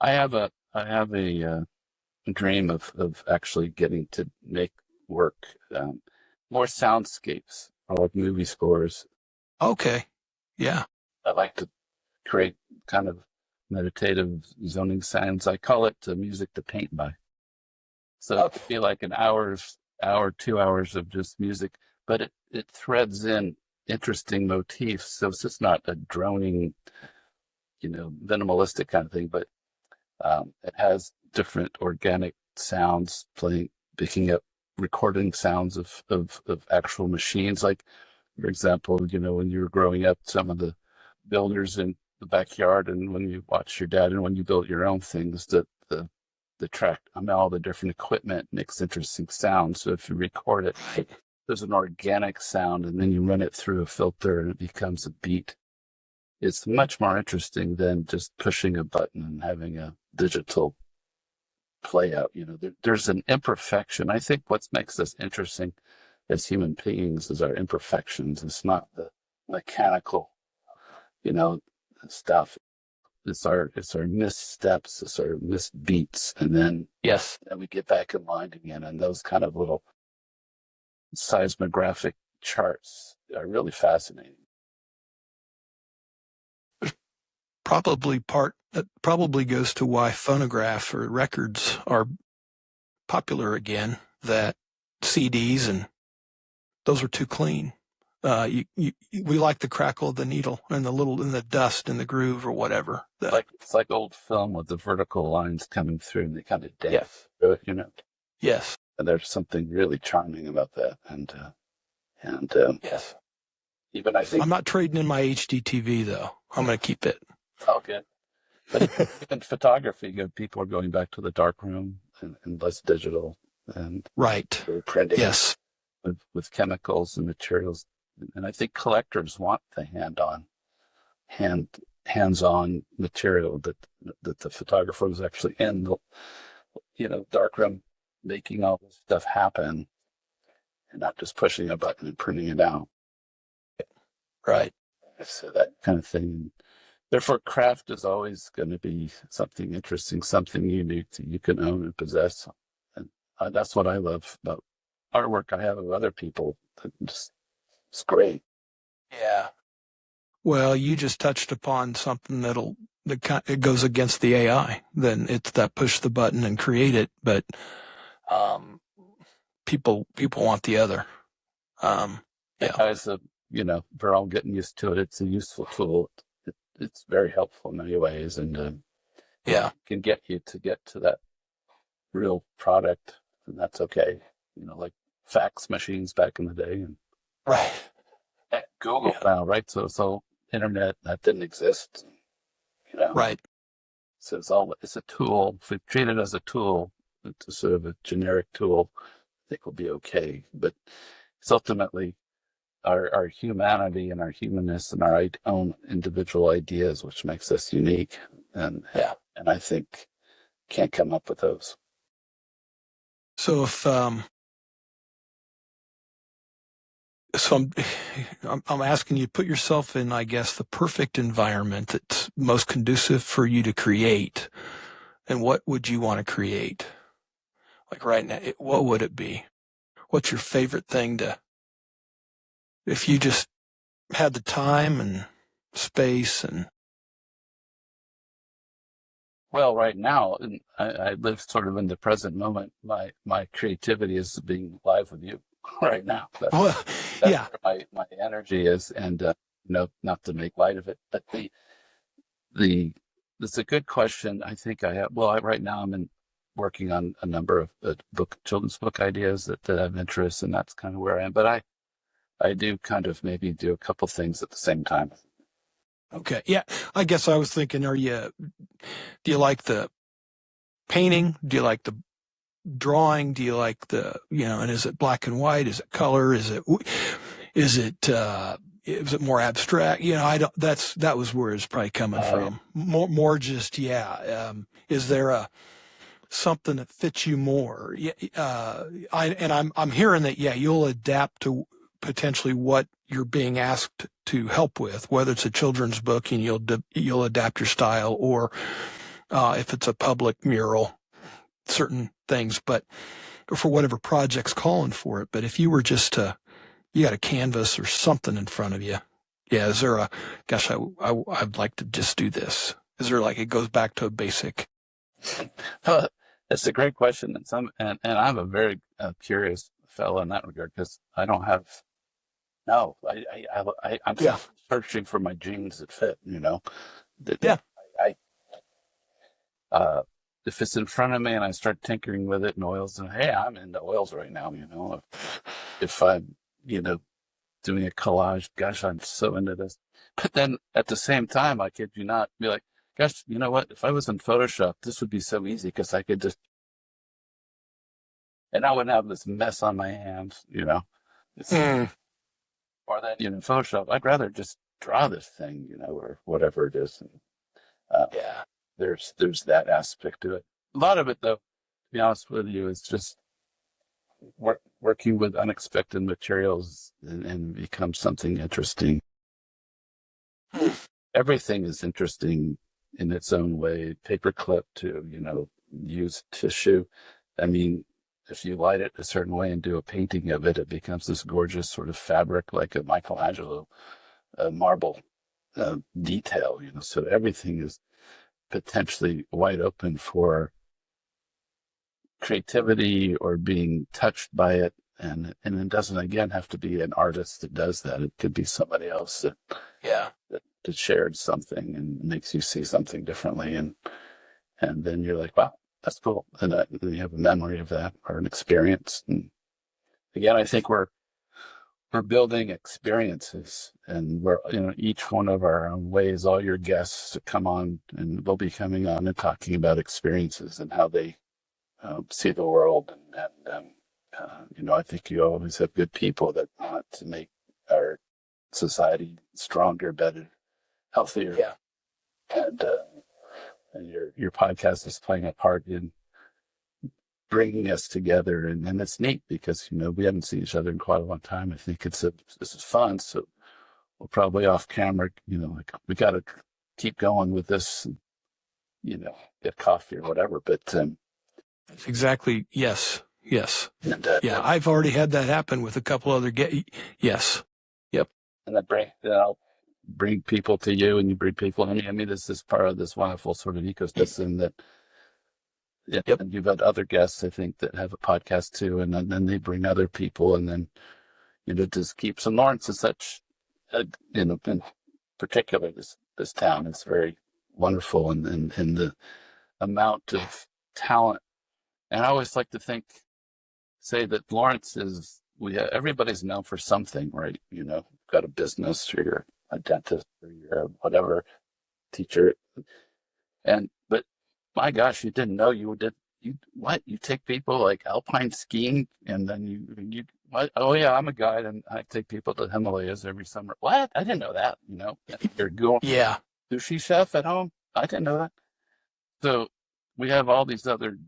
I have a dream of actually getting to make work, more soundscapes or like movie scores. Okay. Yeah. I like to create kind of meditative zoning sounds. I call it music to paint by. So it could be like an hour, 2 hours of just music, but it threads in interesting motifs. So it's just not a droning, minimalistic kind of thing, but it has different organic sounds picking up recording sounds of actual machines. Like, for example, when you were growing up, some of the builders in the backyard, and when you watch your dad and when you built your own things, the track, all the different equipment makes interesting sounds. So if you record it, there's an organic sound, and then you run it through a filter and it becomes a beat. It's much more interesting than just pushing a button and having a digital play out. There's an imperfection. I think what makes us interesting as human beings is our imperfections. It's not the mechanical, stuff. It's our missteps, it's our missed beats, and then Yes. then we get back in line again. And those kind of little seismographic charts are really fascinating. That probably goes to why phonograph or records are popular again, that CDs and those are too clean. We like the crackle of the needle and the dust in the groove or whatever. It's like old film with the vertical lines coming through, and they kind of dance Yes. through it, Yes. And there's something really charming about that. And Yes. even I think I'm not trading in my HDTV though. I'm going to keep it. oh, good. But even photography, people are going back to the dark room and less digital, and Right. printing. Yes. With chemicals and materials. And I think collectors want the hands-on material that the photographer was actually in the darkroom making all this stuff happen, and not just pushing a button and printing it out. Right. So that kind of thing. Therefore, craft is always going to be something interesting, something unique that you can own and possess. And that's what I love about artwork I have of other people. It's great. Yeah. Well, you just touched upon something that'll it goes against the AI, then it's that push the button and create it. But people want the other. Yeah. As we're all getting used to it. It's a useful tool. It's very helpful in many ways, and Yeah. can get you to get to that real product, and that's okay. Like fax machines back in the day, and Right. Google now, right? So internet that didn't exist. Right. So it's a tool. If we treat it as a tool, it's a sort of a generic tool, I think we'll be okay. But it's ultimately our humanity and our humanness and our own individual ideas which makes us unique. And I think can't come up with those. So if so I'm asking you to put yourself in, I guess, the perfect environment that's most conducive for you to create. And what would you want to create? Like right now, what would it be? What's your favorite thing if you just had the time and space and... Well, right now, I live sort of in the present moment. My creativity is being live with you right now. That's yeah. where my energy is, and not to make light of it, but that's a good question. I think I have. Well, right now I'm working on a number of children's book ideas that have interest, and that's kind of where I am. But I do kind of maybe do a couple things at the same time. Okay. Yeah. I guess I was thinking, do you like the painting? Do you like the drawing? Do you like and is it black and white? Is it color? Is it more abstract? That was where it's probably coming from. More just, is there something that fits you more? I'm hearing that, you'll adapt to potentially what you're being asked to help with, whether it's a children's book and you'll adapt your style, or if it's a public mural, certain things, but for whatever project's calling for it. But if you were you got a canvas or something in front of you, is there I'd like to just do this? Is there it goes back to a basic? That's a great question, and I'm a very curious fellow in that regard, because I don't have. No, I'm searching for my jeans that fit. If it's in front of me and I start tinkering with it in oils, and hey, I'm into oils right now. If I'm doing a collage, gosh, I'm so into this. But then at the same time, I kid you not, be like, gosh, you know what? If I was in Photoshop, this would be so easy, because I could just, and I wouldn't have this mess on my hands. Or then, Photoshop, I'd rather just draw this thing, or whatever it is. And, there's that aspect to it. A lot of it, though, to be honest with you, is just working with unexpected materials and becomes something interesting. Everything is interesting in its own way. Paperclip to, use tissue. I mean, if you light it a certain way and do a painting of it, it becomes this gorgeous sort of fabric, like a Michelangelo marble detail. So everything is potentially wide open for creativity or being touched by it, and it doesn't again have to be an artist that does that. It could be somebody else that shared something and makes you see something differently, and then you're like, wow, that's cool, and then you have a memory of that or an experience. And again, I think we're building experiences, and we're each one of our own ways. All your guests to come on, and they'll be coming on and talking about experiences and how they see the world, and I think you always have good people that want to make our society stronger, better, healthier. And your podcast is playing a part in bringing us together, and it's neat because we haven't seen each other in quite a long time. I think this is fun, so we'll probably off camera, we got to keep going with this, get coffee or whatever, but. Exactly. Yes. And, yeah, I've already had that happen with a couple other yes. Yep. And then I'll bring people to you and you bring people to me. I mean, this is part of this wonderful sort of ecosystem that, yeah, Yep. and you've had other guests, I think, that have a podcast too, and then they bring other people, and then, just keeps, and Lawrence is such, in particular, this town is very wonderful, and the amount of talent. And I always like to say that Lawrence is, everybody's known for something, right? Got a business, or you're a dentist, or you're a whatever teacher. But my gosh, you didn't know you take people like alpine skiing, and then you what? Oh yeah, I'm a guide and I take people to Himalayas every summer. What? I didn't know that. You're going Yeah. sushi chef at home. I didn't know that. So we have all these other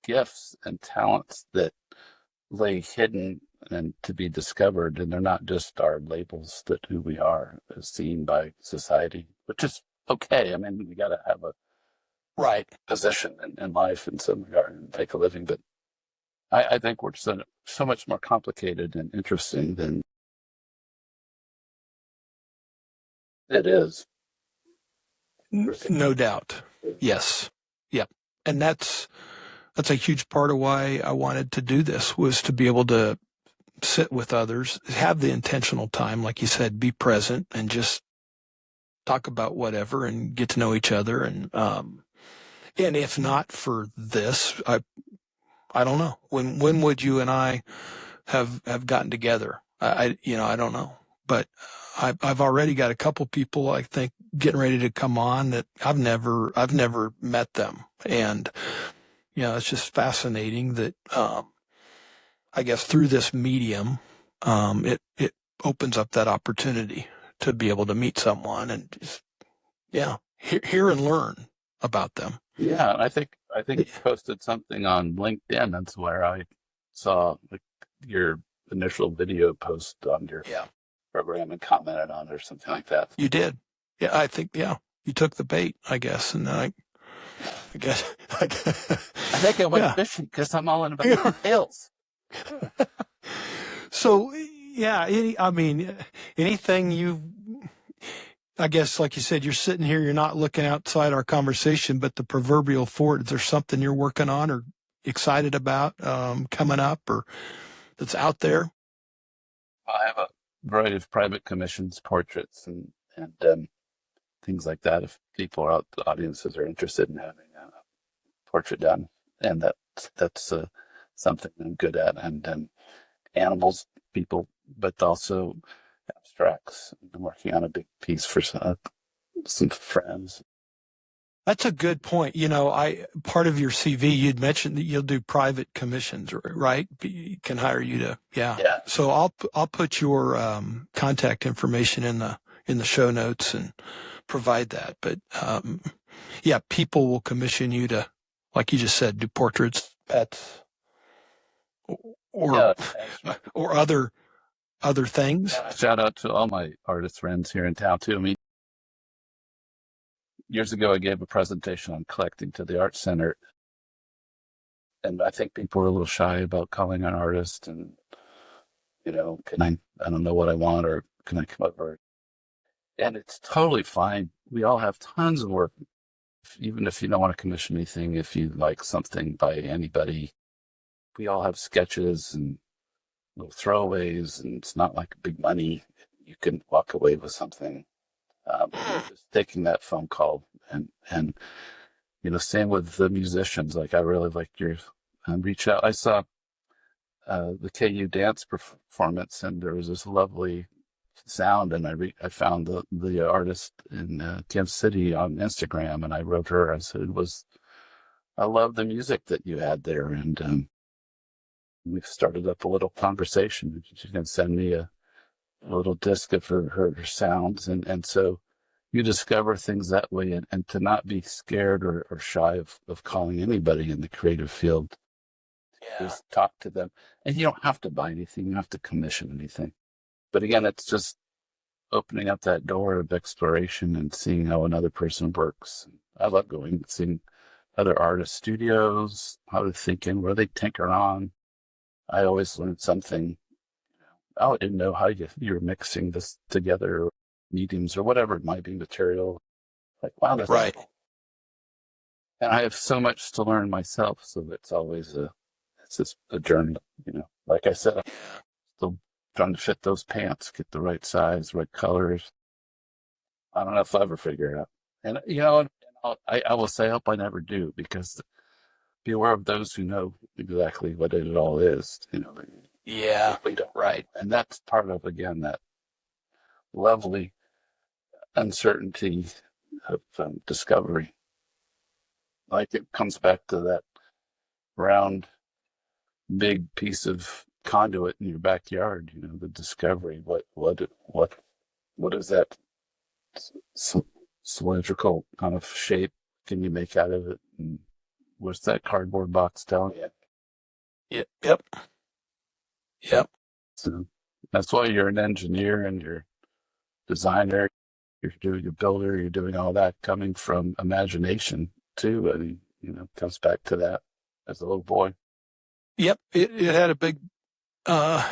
gifts and talents that lay hidden and to be discovered, and they're not just our labels that who we are as seen by society, which is okay. I mean, we got to have a Right. position in life in some regard and make a living, but I think we're so much more complicated and interesting than it is. No doubt. Yes. Yep. And that's a huge part of why I wanted to do this, was to be able to sit with others, have the intentional time, like you said, be present and just talk about whatever and get to know each other. And if not for this, I don't know. When would you and I have gotten together? I don't know. But I've already got a couple people, I think, getting ready to come on that I've never met them. And it's just fascinating that I guess through this medium, it opens up that opportunity to be able to meet someone and just hear and learn about them. Yeah, I think you posted something on LinkedIn. That's where I saw your initial video post on your program and commented on it or something like that. You did. Yeah, I think, you took the bait, I guess. And I guess. I think I went fishing because I'm all in about the tails. So, anything I guess, like you said, you're sitting here, you're not looking outside our conversation, but the proverbial fort, is there something you're working on or excited about coming up or that's out there? I have a variety of private commissions, portraits, and things like that. If people are out, the audiences are interested in having a portrait done, and that's something I'm good at, and animals, people, but also abstracts. I'm working on a big piece for some friends. That's a good point. Part of your CV, you'd mentioned that you'll do private commissions, right? Can hire you to, Yeah. So I'll put your contact information in the show notes and provide that. But people will commission you to, like you just said, do portraits, pets, or other things. Shout out to all my artist friends here in town too. I mean, years ago, I gave a presentation on collecting to the Art Center, and I think people were a little shy about calling an artist, and can I don't know what I want, or can I come over? And it's totally fine. We all have tons of work, even if you don't want to commission anything. If you like something by anybody, we all have sketches and little throwaways, and it's not like big money. You can walk away with something. Just taking that phone call and same with the musicians. Like, I really like your reach out. I saw the KU dance performance, and there was this lovely sound, and I found the artist in Kansas City on Instagram, and I wrote her. I said, I love the music that you had there, and we started up a little conversation. She can send me a little disc of her sounds, and so you discover things that way, and to not be scared or shy of calling anybody in the creative field. Just talk to them, and you don't have to buy anything, you don't have to commission anything, but again, it's just opening up that door of exploration and seeing how another person works. I love going and seeing other artist studios, how they're thinking, where they tinker on. I always learn something. I didn't know how you're mixing this together. mediums or whatever it might be, material. Like, wow, that's Right. cool. And I have so much to learn myself, so it's just a journey, you know. Like I said, I'm still trying to fit those pants, get the right size, right colors. I don't know if I'll ever figure it out. And you know, I will say, I hope I never do, because be aware of those who know exactly what it all is. You know, Yeah. we don't, Right. and that's part of, again, that lovely uncertainty of discovery. Like, it comes back to that round, big piece of conduit in your backyard. You know, the discovery. What is that cylindrical kind of shape can you make out of it? And what's that cardboard box telling you? Yep. Yep. Yep. So that's why you're an engineer and you're a designer. You're doing a builder. You're doing all that coming from imagination too. I mean, you know, it comes back to that as a little boy. Yep. It had a big, uh,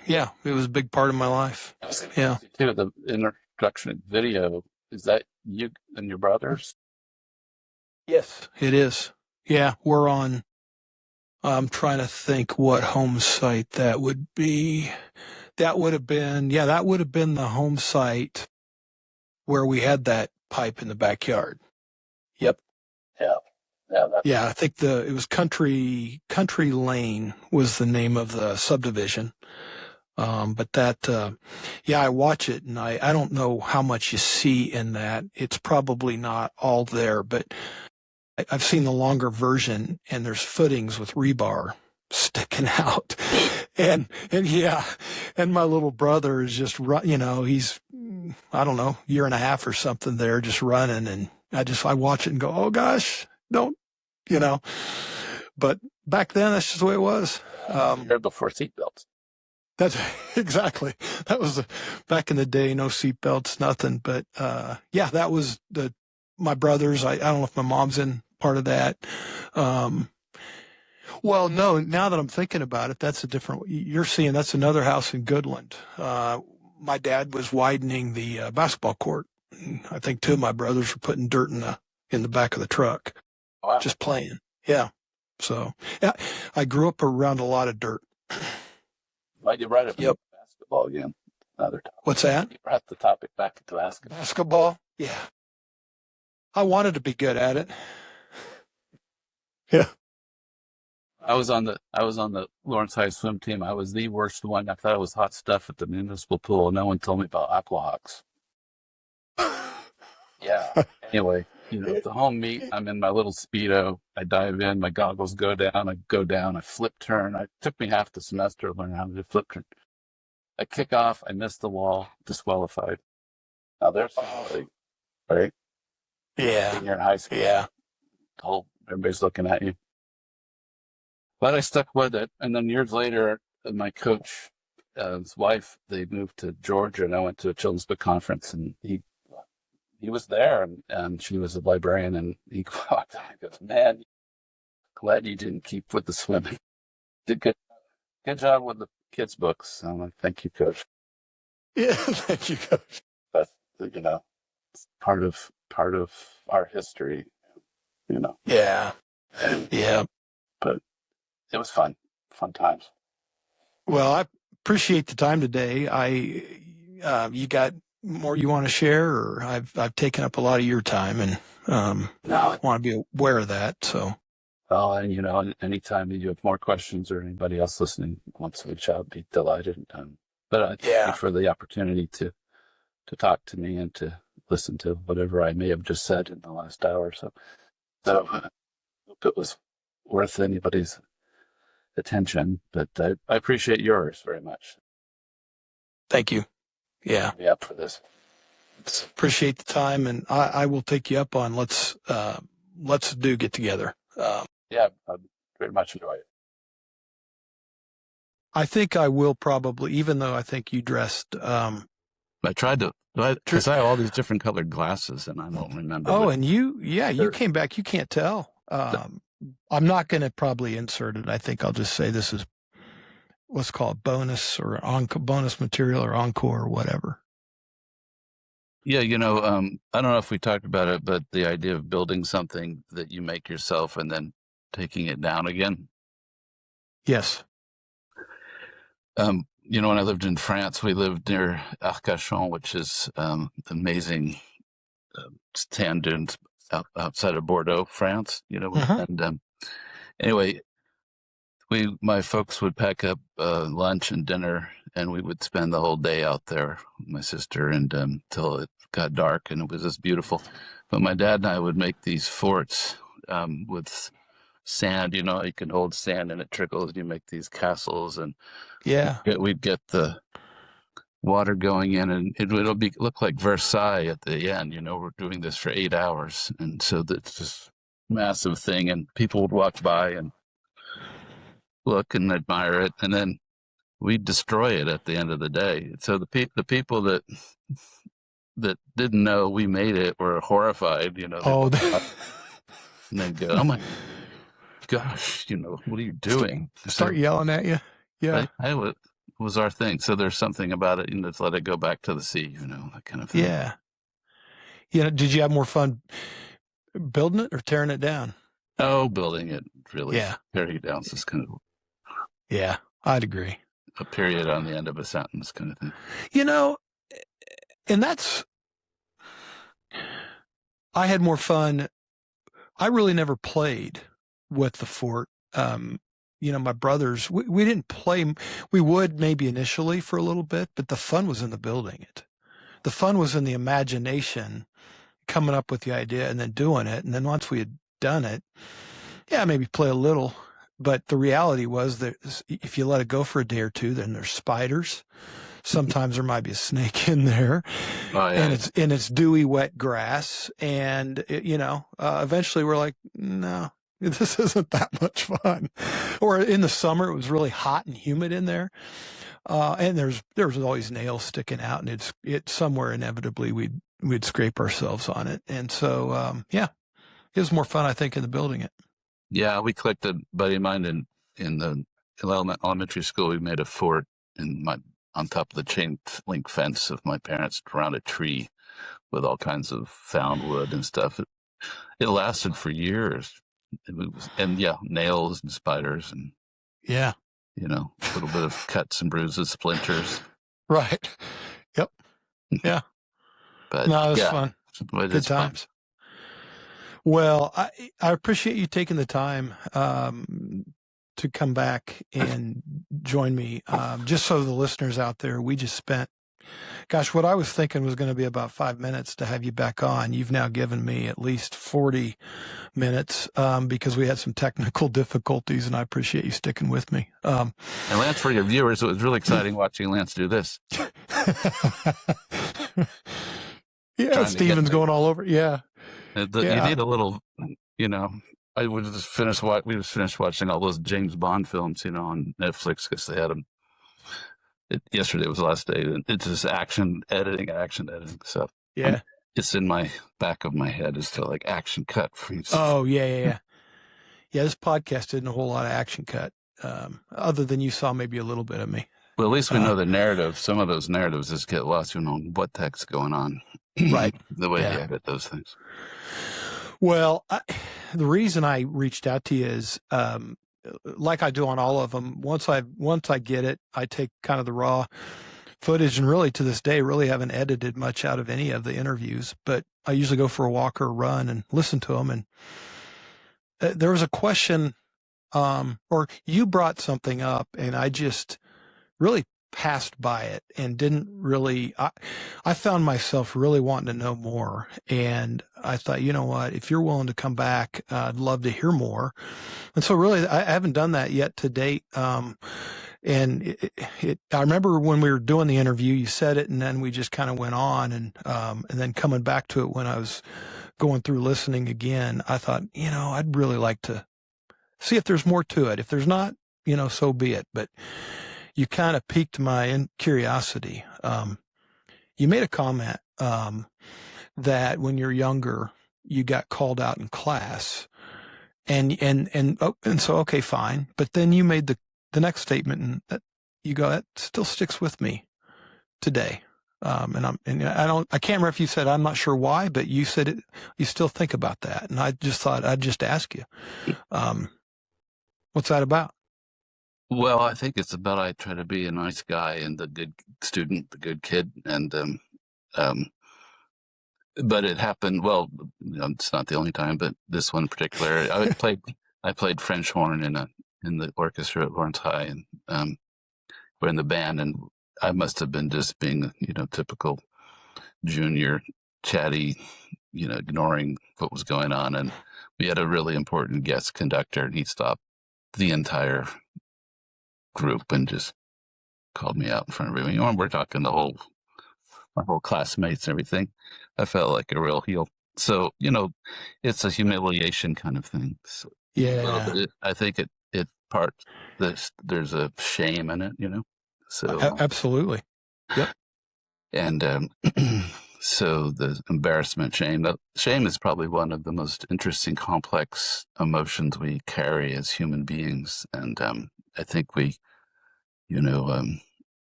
yeah, it was a big part of my life. Yeah. Too, the introduction video, is that you and your brothers? Yes, it is. Yeah. We're on, I'm trying to think what home site that would be. That would have been, yeah, that would have been the home site where we had that pipe in the backyard. Yep. Yeah. Yeah, I think it was Country Lane was the name of the subdivision. But yeah, I watch it and I don't know how much you see in that. It's probably not all there, but I've seen the longer version and there's footings with rebar sticking out. And yeah, and my little brother is just you know, he's, I don't know, year and a half or something there just running. And I watch it and go, oh gosh, don't, you know, but back then that's just the way it was. You're before seatbelts. That's exactly. That was back in the day, no seatbelts, nothing. But yeah, that was my brothers. I don't know if my mom's in part of that. Well, no, now that I'm thinking about it, that's a different, you're seeing that's another house in Goodland. My dad was widening the basketball court. I think two of my brothers were putting dirt in the back of the truck, Wow. just playing. Yeah. So yeah, I grew up around a lot of dirt. Why'd you write it? Yep. Basketball again. Another topic. What's that? You brought the topic back to basketball. Basketball? Yeah. I wanted to be good at it. Yeah. I was on the Lawrence High swim team. I was the worst one. I thought it was hot stuff at the municipal pool. No one told me about Aquahawks. Yeah. Anyway, you know, the home meet, I'm in my little Speedo. I dive in, my goggles go down, I flip turn. It took me half the semester to learn how to do flip turn. I kick off, I miss the wall, disqualified. Now there's something, right? Yeah. You're in high school. Yeah. Everybody's looking at you. But I stuck with it. And then years later, my coach, his wife, they moved to Georgia, and I went to a children's book conference, and he was there, and she was a librarian, and he walked out and goes, man, glad you didn't keep with the swimming. Did good job with the kids' books. I'm like, thank you, coach. Yeah. Thank you, Coach. But, you know, it's part of our history, you know. Yeah. And, Yeah. but it was fun times. Well, I appreciate the time today. You got more you want to share, or I've taken up a lot of your time, and No. want to be aware of that. So. Well, and you know, anytime you have more questions or anybody else listening wants to reach out, I'd be delighted. But thank you for the opportunity to talk to me and to listen to whatever I may have just said in the last hour or so. So I hope it was worth anybody's attention, but I appreciate yours very much. Thank you. Yeah. Be up for this. Appreciate the time, and I will take you up on let's get together. Yeah, I'd very much enjoy it. I think I will probably, even though I think you dressed. I tried to, because I have all these different colored glasses, and I don't remember. Oh, and you came back. You can't tell. I'm not going to probably insert it. I think I'll just say this is what's called bonus or bonus material or encore or whatever. Yeah, I don't know if we talked about it, but the idea of building something that you make yourself and then taking it down again. Yes. When I lived in France, we lived near Arcachon, which is amazing sand dunes outside of Bordeaux, France. Mhm. And anyway, my folks would pack up lunch and dinner, and we would spend the whole day out there, my sister, and till it got dark, and it was just beautiful. But my dad and I would make these forts with sand. You can hold sand and it trickles, and you make these castles, and Yeah. we'd get the water going in, and it'll look like Versailles at the end. We're doing this for 8 hours, and so that's this massive thing, and people would walk by and look and admire it, and then we'd destroy it at the end of the day. So the people that didn't know we made it were horrified. They Oh, walk by and they'd go, "Oh my gosh, what are you doing?" start So yelling at you. Yeah. it was our thing. So there's something about it, let's let it go back to the sea, that kind of thing. Yeah. Did you have more fun building it or tearing it down? Oh, building it, really. Yeah. Tearing it down is just kind of Yeah, I'd agree. a period on the end of a sentence kind of thing. And I had more fun. I really never played with the fort. My brothers, we didn't play. We would maybe initially for a little bit, but the fun was in the building it. The fun was in the imagination, coming up with the idea and then doing it. And then once we had done it, yeah, maybe play a little. But the reality was that if you let it go for a day or two, then there's spiders. Sometimes there might be a snake in there, Oh, yeah. and it's dewy, wet grass. And eventually we're like, no, this isn't that much fun. Or in the summer, it was really hot and humid in there, and there was always nails sticking out, and it's somewhere inevitably we'd scrape ourselves on it. And so it was more fun, I think, in the building it. Yeah, we collected, buddy of mine in the elementary school. We made a fort on top of the chain link fence of my parents around a tree with all kinds of found wood and stuff. It lasted for years. Nails and spiders and Yeah. a little bit of cuts and bruises, splinters. Right. Yep. Yeah. But No, it was fun. Good times. Fun. Well, I appreciate you taking the time to come back and join me. Just so the listeners out there, we just spent, gosh, what I was thinking was going to be about 5 minutes to have you back on. You've now given me at least 40 minutes because we had some technical difficulties, and I appreciate you sticking with me. And Lance, for your viewers, it was really exciting watching Lance do this. Yeah, Steven's going all over. Yeah. You need a little, I would just we just finished watching all those James Bond films, on Netflix because they had them. Yesterday was the last day. It's just action editing. So yeah, it's in my back of my head is to like action cut. Oh yeah. This podcast isn't a whole lot of action cut, other than you saw maybe a little bit of me. Well, at least we know the narrative. Some of those narratives just get lost. What the heck's going on. Right. The way they edit those things. Well, the reason I reached out to you is, like I do on all of them, once I get it, I take kind of the raw footage, and really to this day, really haven't edited much out of any of the interviews, but I usually go for a walk or a run and listen to them. And there was a question, or you brought something up, and I just really passed by it and didn't really, I found myself really wanting to know more. And I thought, you know what, if you're willing to come back, I'd love to hear more. And so really, I haven't done that yet to date. And I remember when we were doing the interview, you said it, and then we just kind of went on, and then coming back to it when I was going through listening again, I thought, I'd really like to see if there's more to it. If there's not, so be it. But you kind of piqued my curiosity. You made a comment that when you're younger, you got called out in class, and so okay, fine. But then you made the next statement, and that you go, that still sticks with me today. I can't remember if you said, I'm not sure why, but you said it, you still think about that. And I just thought I'd just ask you, what's that about? Well, I think it's about I try to be a nice guy and the good student, the good kid, and um, but it happened. Well, it's not the only time, but this one in particular, I played French horn in the orchestra at Lawrence High, and we're in the band, and I must have been just being typical junior, chatty, ignoring what was going on, and we had a really important guest conductor, and he stopped the entire group and just called me out in front of everyone. We're talking my whole classmates and everything. I felt like a real heel. So, it's a humiliation kind of thing. So, a little Yeah, bit. I think it part there's a shame in it, So, absolutely. Yep. and so the embarrassment, shame is probably one of the most interesting, complex emotions we carry as human beings. And I think we,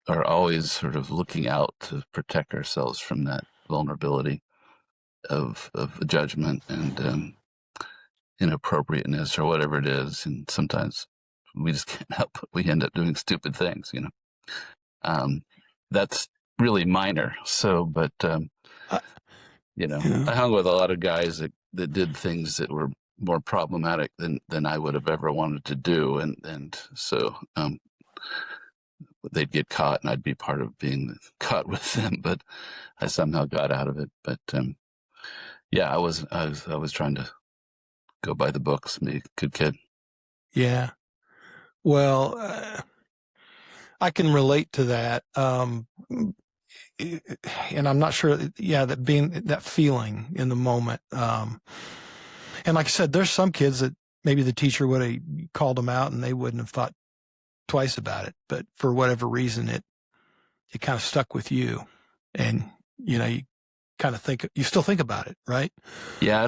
are always sort of looking out to protect ourselves from that vulnerability of judgment and inappropriateness or whatever it is. And sometimes we just can't help it. We end up doing stupid things, That's really minor. So, but, Uh, yeah. I hung with a lot of guys that did things that were more problematic than I would have ever wanted to do. And so, they'd get caught and I'd be part of being caught with them, but I somehow got out of it. But, yeah, I was trying to go by the books, be a good kid. Yeah. Well, I can relate to that. And I'm not sure, that feeling in the moment. And like I said, there's some kids that maybe the teacher would have called them out and they wouldn't have thought twice about it, but for whatever reason, it kind of stuck with you, and you kind of you still think about it, right? Yeah,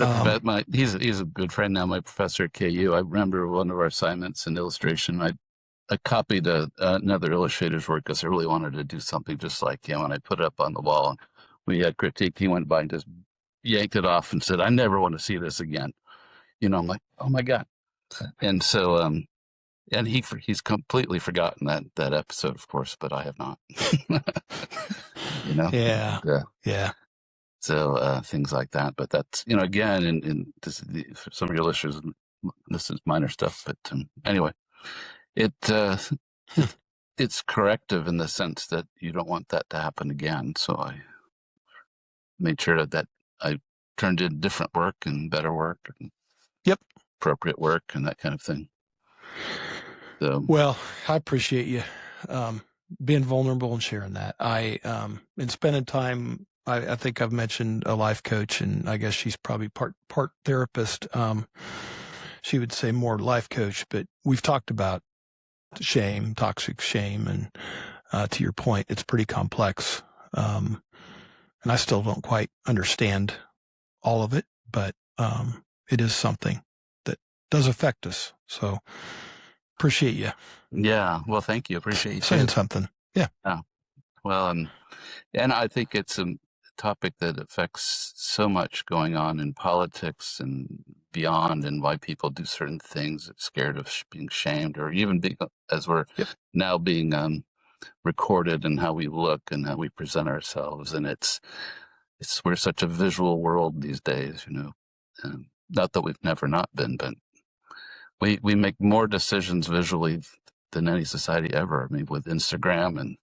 he's a good friend now. My professor at KU. I remember one of our assignments in illustration. I copied another illustrator's work because I really wanted to do something just like him, and I put it up on the wall. And we had critique. He went by and just yanked it off and said, "I never want to see this again." I'm like, "Oh my god!" And so, and he's completely forgotten that episode, of course, but I have not. Yeah. Yeah. So things like that. But that's again, in this, for some of your listeners, this is minor stuff. But anyway, it it's corrective in the sense that you don't want that to happen again. So I made sure that I turned in different work and better work, and Yep. appropriate work, and that kind of thing. So, well, I appreciate you being vulnerable and sharing that. And spending time. I think I've mentioned a life coach, and I guess she's probably part therapist. She would say more life coach, but we've talked about shame, toxic shame, and to your point, it's pretty complex. And I still don't quite understand all of it, but it is something that does affect us. So appreciate you. Yeah. Well, thank you. Appreciate you saying something. Yeah. Well, and I think it's a topic that affects so much going on in politics and beyond, and why people do certain things, scared of being shamed, or even as we're now being recorded, and how we look and how we present ourselves. And we're such a visual world these days, not that we've never not been, but we make more decisions visually than any society ever. I mean, with Instagram and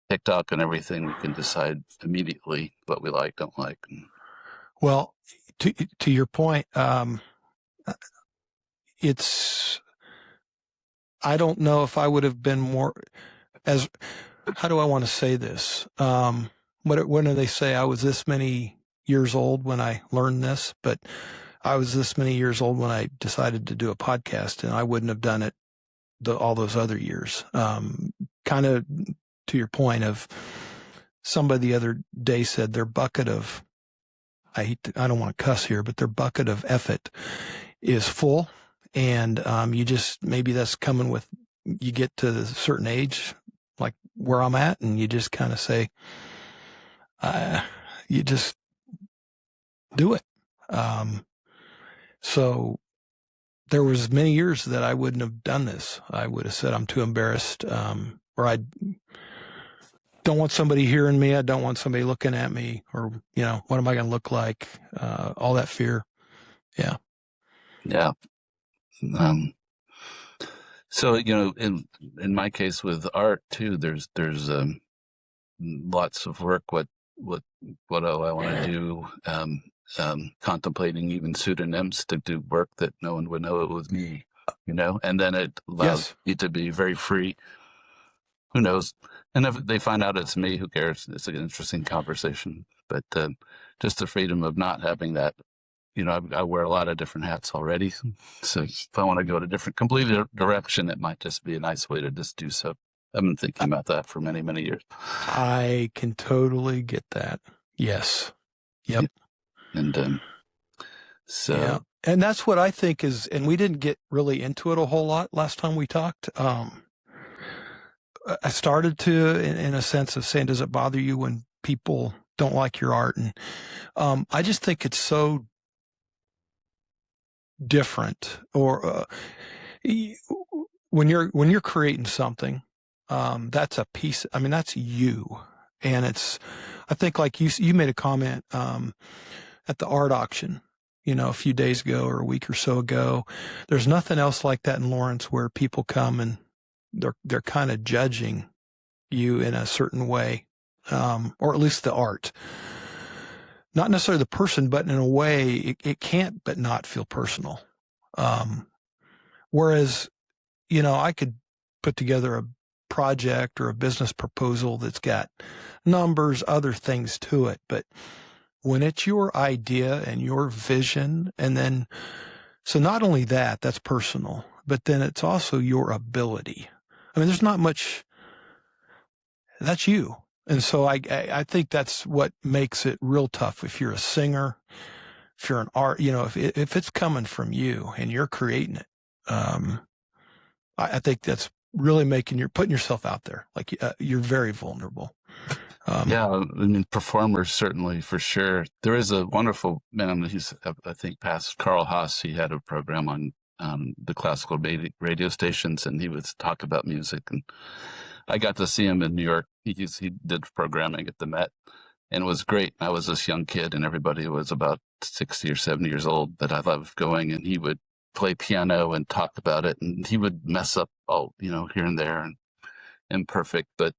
TikTok and everything, we can decide immediately what we like, don't like. Well, to your point, I don't know if I would have been more how do I want to say this? When do they say I was this many years old when I learned this, but I was this many years old when I decided to do a podcast, and I wouldn't have done it all those other years. Kind of to your point of somebody the other day said their bucket of, I don't want to cuss here, but their bucket of effort is full. And maybe that's coming with, you get to a certain age, like where I'm at, and you just kind of say, you just do it. So there was many years that I wouldn't have done this. I would have said, I'm too embarrassed, or I don't want somebody hearing me. I don't want somebody looking at me, or, what am I going to look like? All that fear. Yeah. Yeah. So, in my case with art too, there's lots of work. What do I want to do? Contemplating even pseudonyms to do work that no one would know it was me, and then it allows you to be very free. Who knows? And if they find out it's me, who cares? It's an interesting conversation. But just the freedom of not having that, I wear a lot of different hats already. So if I want to go to different, completely direction, it might just be a nice way to just do so. I've been thinking about that for many, many years. I can totally get that. Yes. Yep. And so. Yeah. And that's what I think is, and we didn't get really into it a whole lot last time we talked. I started to, in a sense of saying, does it bother you when people don't like your art? And I just think it's so different. Or when you're creating something, that's a piece. I mean, that's you, and I think like you made a comment at the art auction, a few days ago or a week or so ago. There's nothing else like that in Lawrence where people come and they're kind of judging you in a certain way, or at least the art. Not necessarily the person, but in a way it can't but not feel personal. Whereas, I could put together a project or a business proposal that's got numbers, other things to it. But when it's your idea and your vision, and then, so not only that's personal, but then it's also your ability. I mean, there's not much, that's you. And so I think that's what makes it real tough. If you're a singer, if you're an art, if it's coming from you and you're creating it, I think that's really putting yourself out there. Like you're very vulnerable. Yeah, I mean, performers certainly, for sure. There is a wonderful man. He's, I think, past Carl Haas. He had a program on the classical radio stations, and he would talk about music. And I got to see him in New York. He did programming at the Met, and it was great. I was this young kid, and everybody was about 60 or 70 years old. But I loved going, and he would play piano and talk about it, and he would mess up all, here and there, and imperfect, but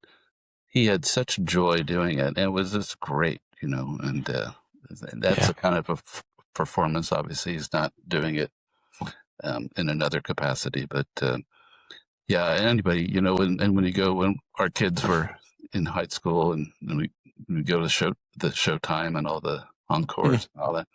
he had such joy doing it, and it was just great, and that's a kind of a performance. Obviously, he's not doing it in another capacity, but yeah, anybody, when our kids were in high school, and we go to the showtime and all the encores and all that,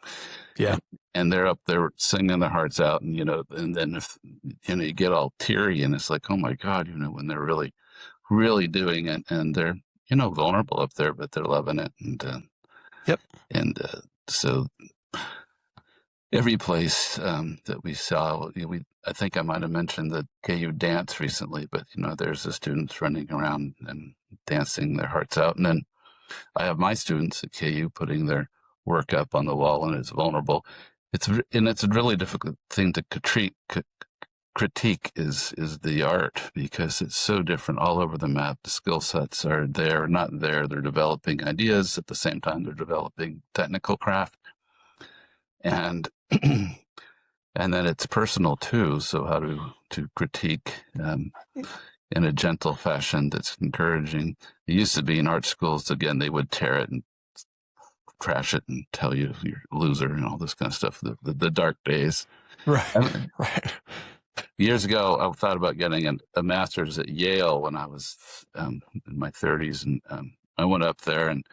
yeah, and they're up there singing their hearts out, and and then if you get all teary, and it's like, oh my God, when they're really doing it, and they're vulnerable up there, but they're loving it, and yep, and so every place that we saw, I think I might have mentioned the KU dance recently, but there's the students running around and dancing their hearts out, and then I have my students at KU putting their work up on the wall, and it's vulnerable. It's a really difficult thing to critique is the art, because it's so different all over the map. The skill sets are there, not there. They're developing ideas at the same time they're developing technical craft, and and then it's personal too. So how to critique in a gentle fashion that's encouraging. It used to be in art schools, again, they would tear it and trash it and tell you you're a loser and all this kind of stuff. The dark days, right. Years ago, I thought about getting a master's at Yale when I was in my 30s, and I went up there, and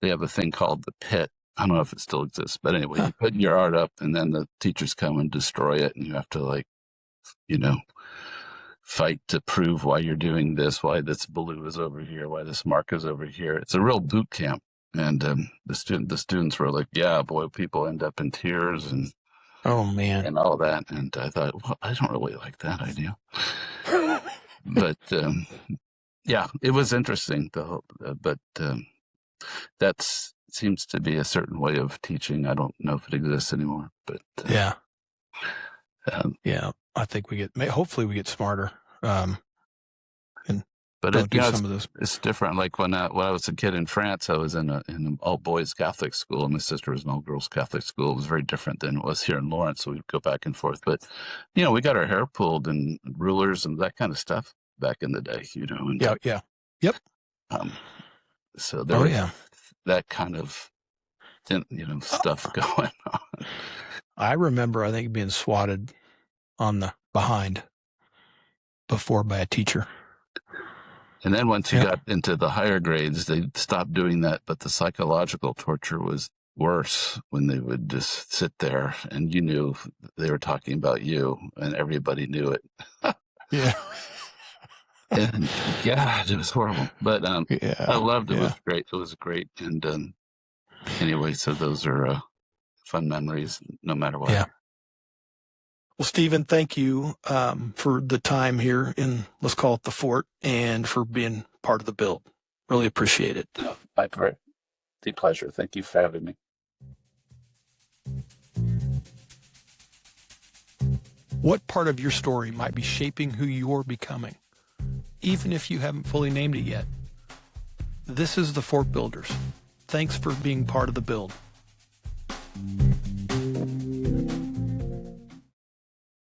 they have a thing called the pit. I don't know if it still exists, but anyway, you put your art up, and then the teachers come and destroy it, and you have to fight to prove why you're doing this, why this blue is over here, why this mark is over here. It's a real boot camp, and the students were like, "Yeah, boy, people end up in tears and." Oh man, and all that, and I thought, well, I don't really like that idea, but yeah, it was interesting. But that's seems to be a certain way of teaching. I don't know if it exists anymore, but Yeah. um, Yeah. I think hopefully we get smarter. but Don't do it's some of those. it's different. Like when I was a kid in France, I was in an all boys Catholic school, and my sister was an all girls Catholic school. It was very different than it was here in Lawrence. So we'd go back and forth. But we got our hair pulled and rulers and that kind of stuff back in the day. And, Yeah. Yeah. Yep. so there was yeah. that kind of stuff going on. I remember, I think, being swatted on the behind before by a teacher. And then once you got into the higher grades, they stopped doing that. But the psychological torture was worse when they would just sit there and you knew they were talking about you and everybody knew it. Yeah. And God, it was horrible. But I loved it. Yeah. It was great. It was great. And anyway, so those are fun memories no matter what. Yeah. Well, Stephen, thank you for the time here in, let's call it the fort, and for being part of the build. Really appreciate it. My pleasure. Thank you for having me. What part of your story might be shaping who you're becoming, even if you haven't fully named it yet? This is the Fort Builders. Thanks for being part of the build.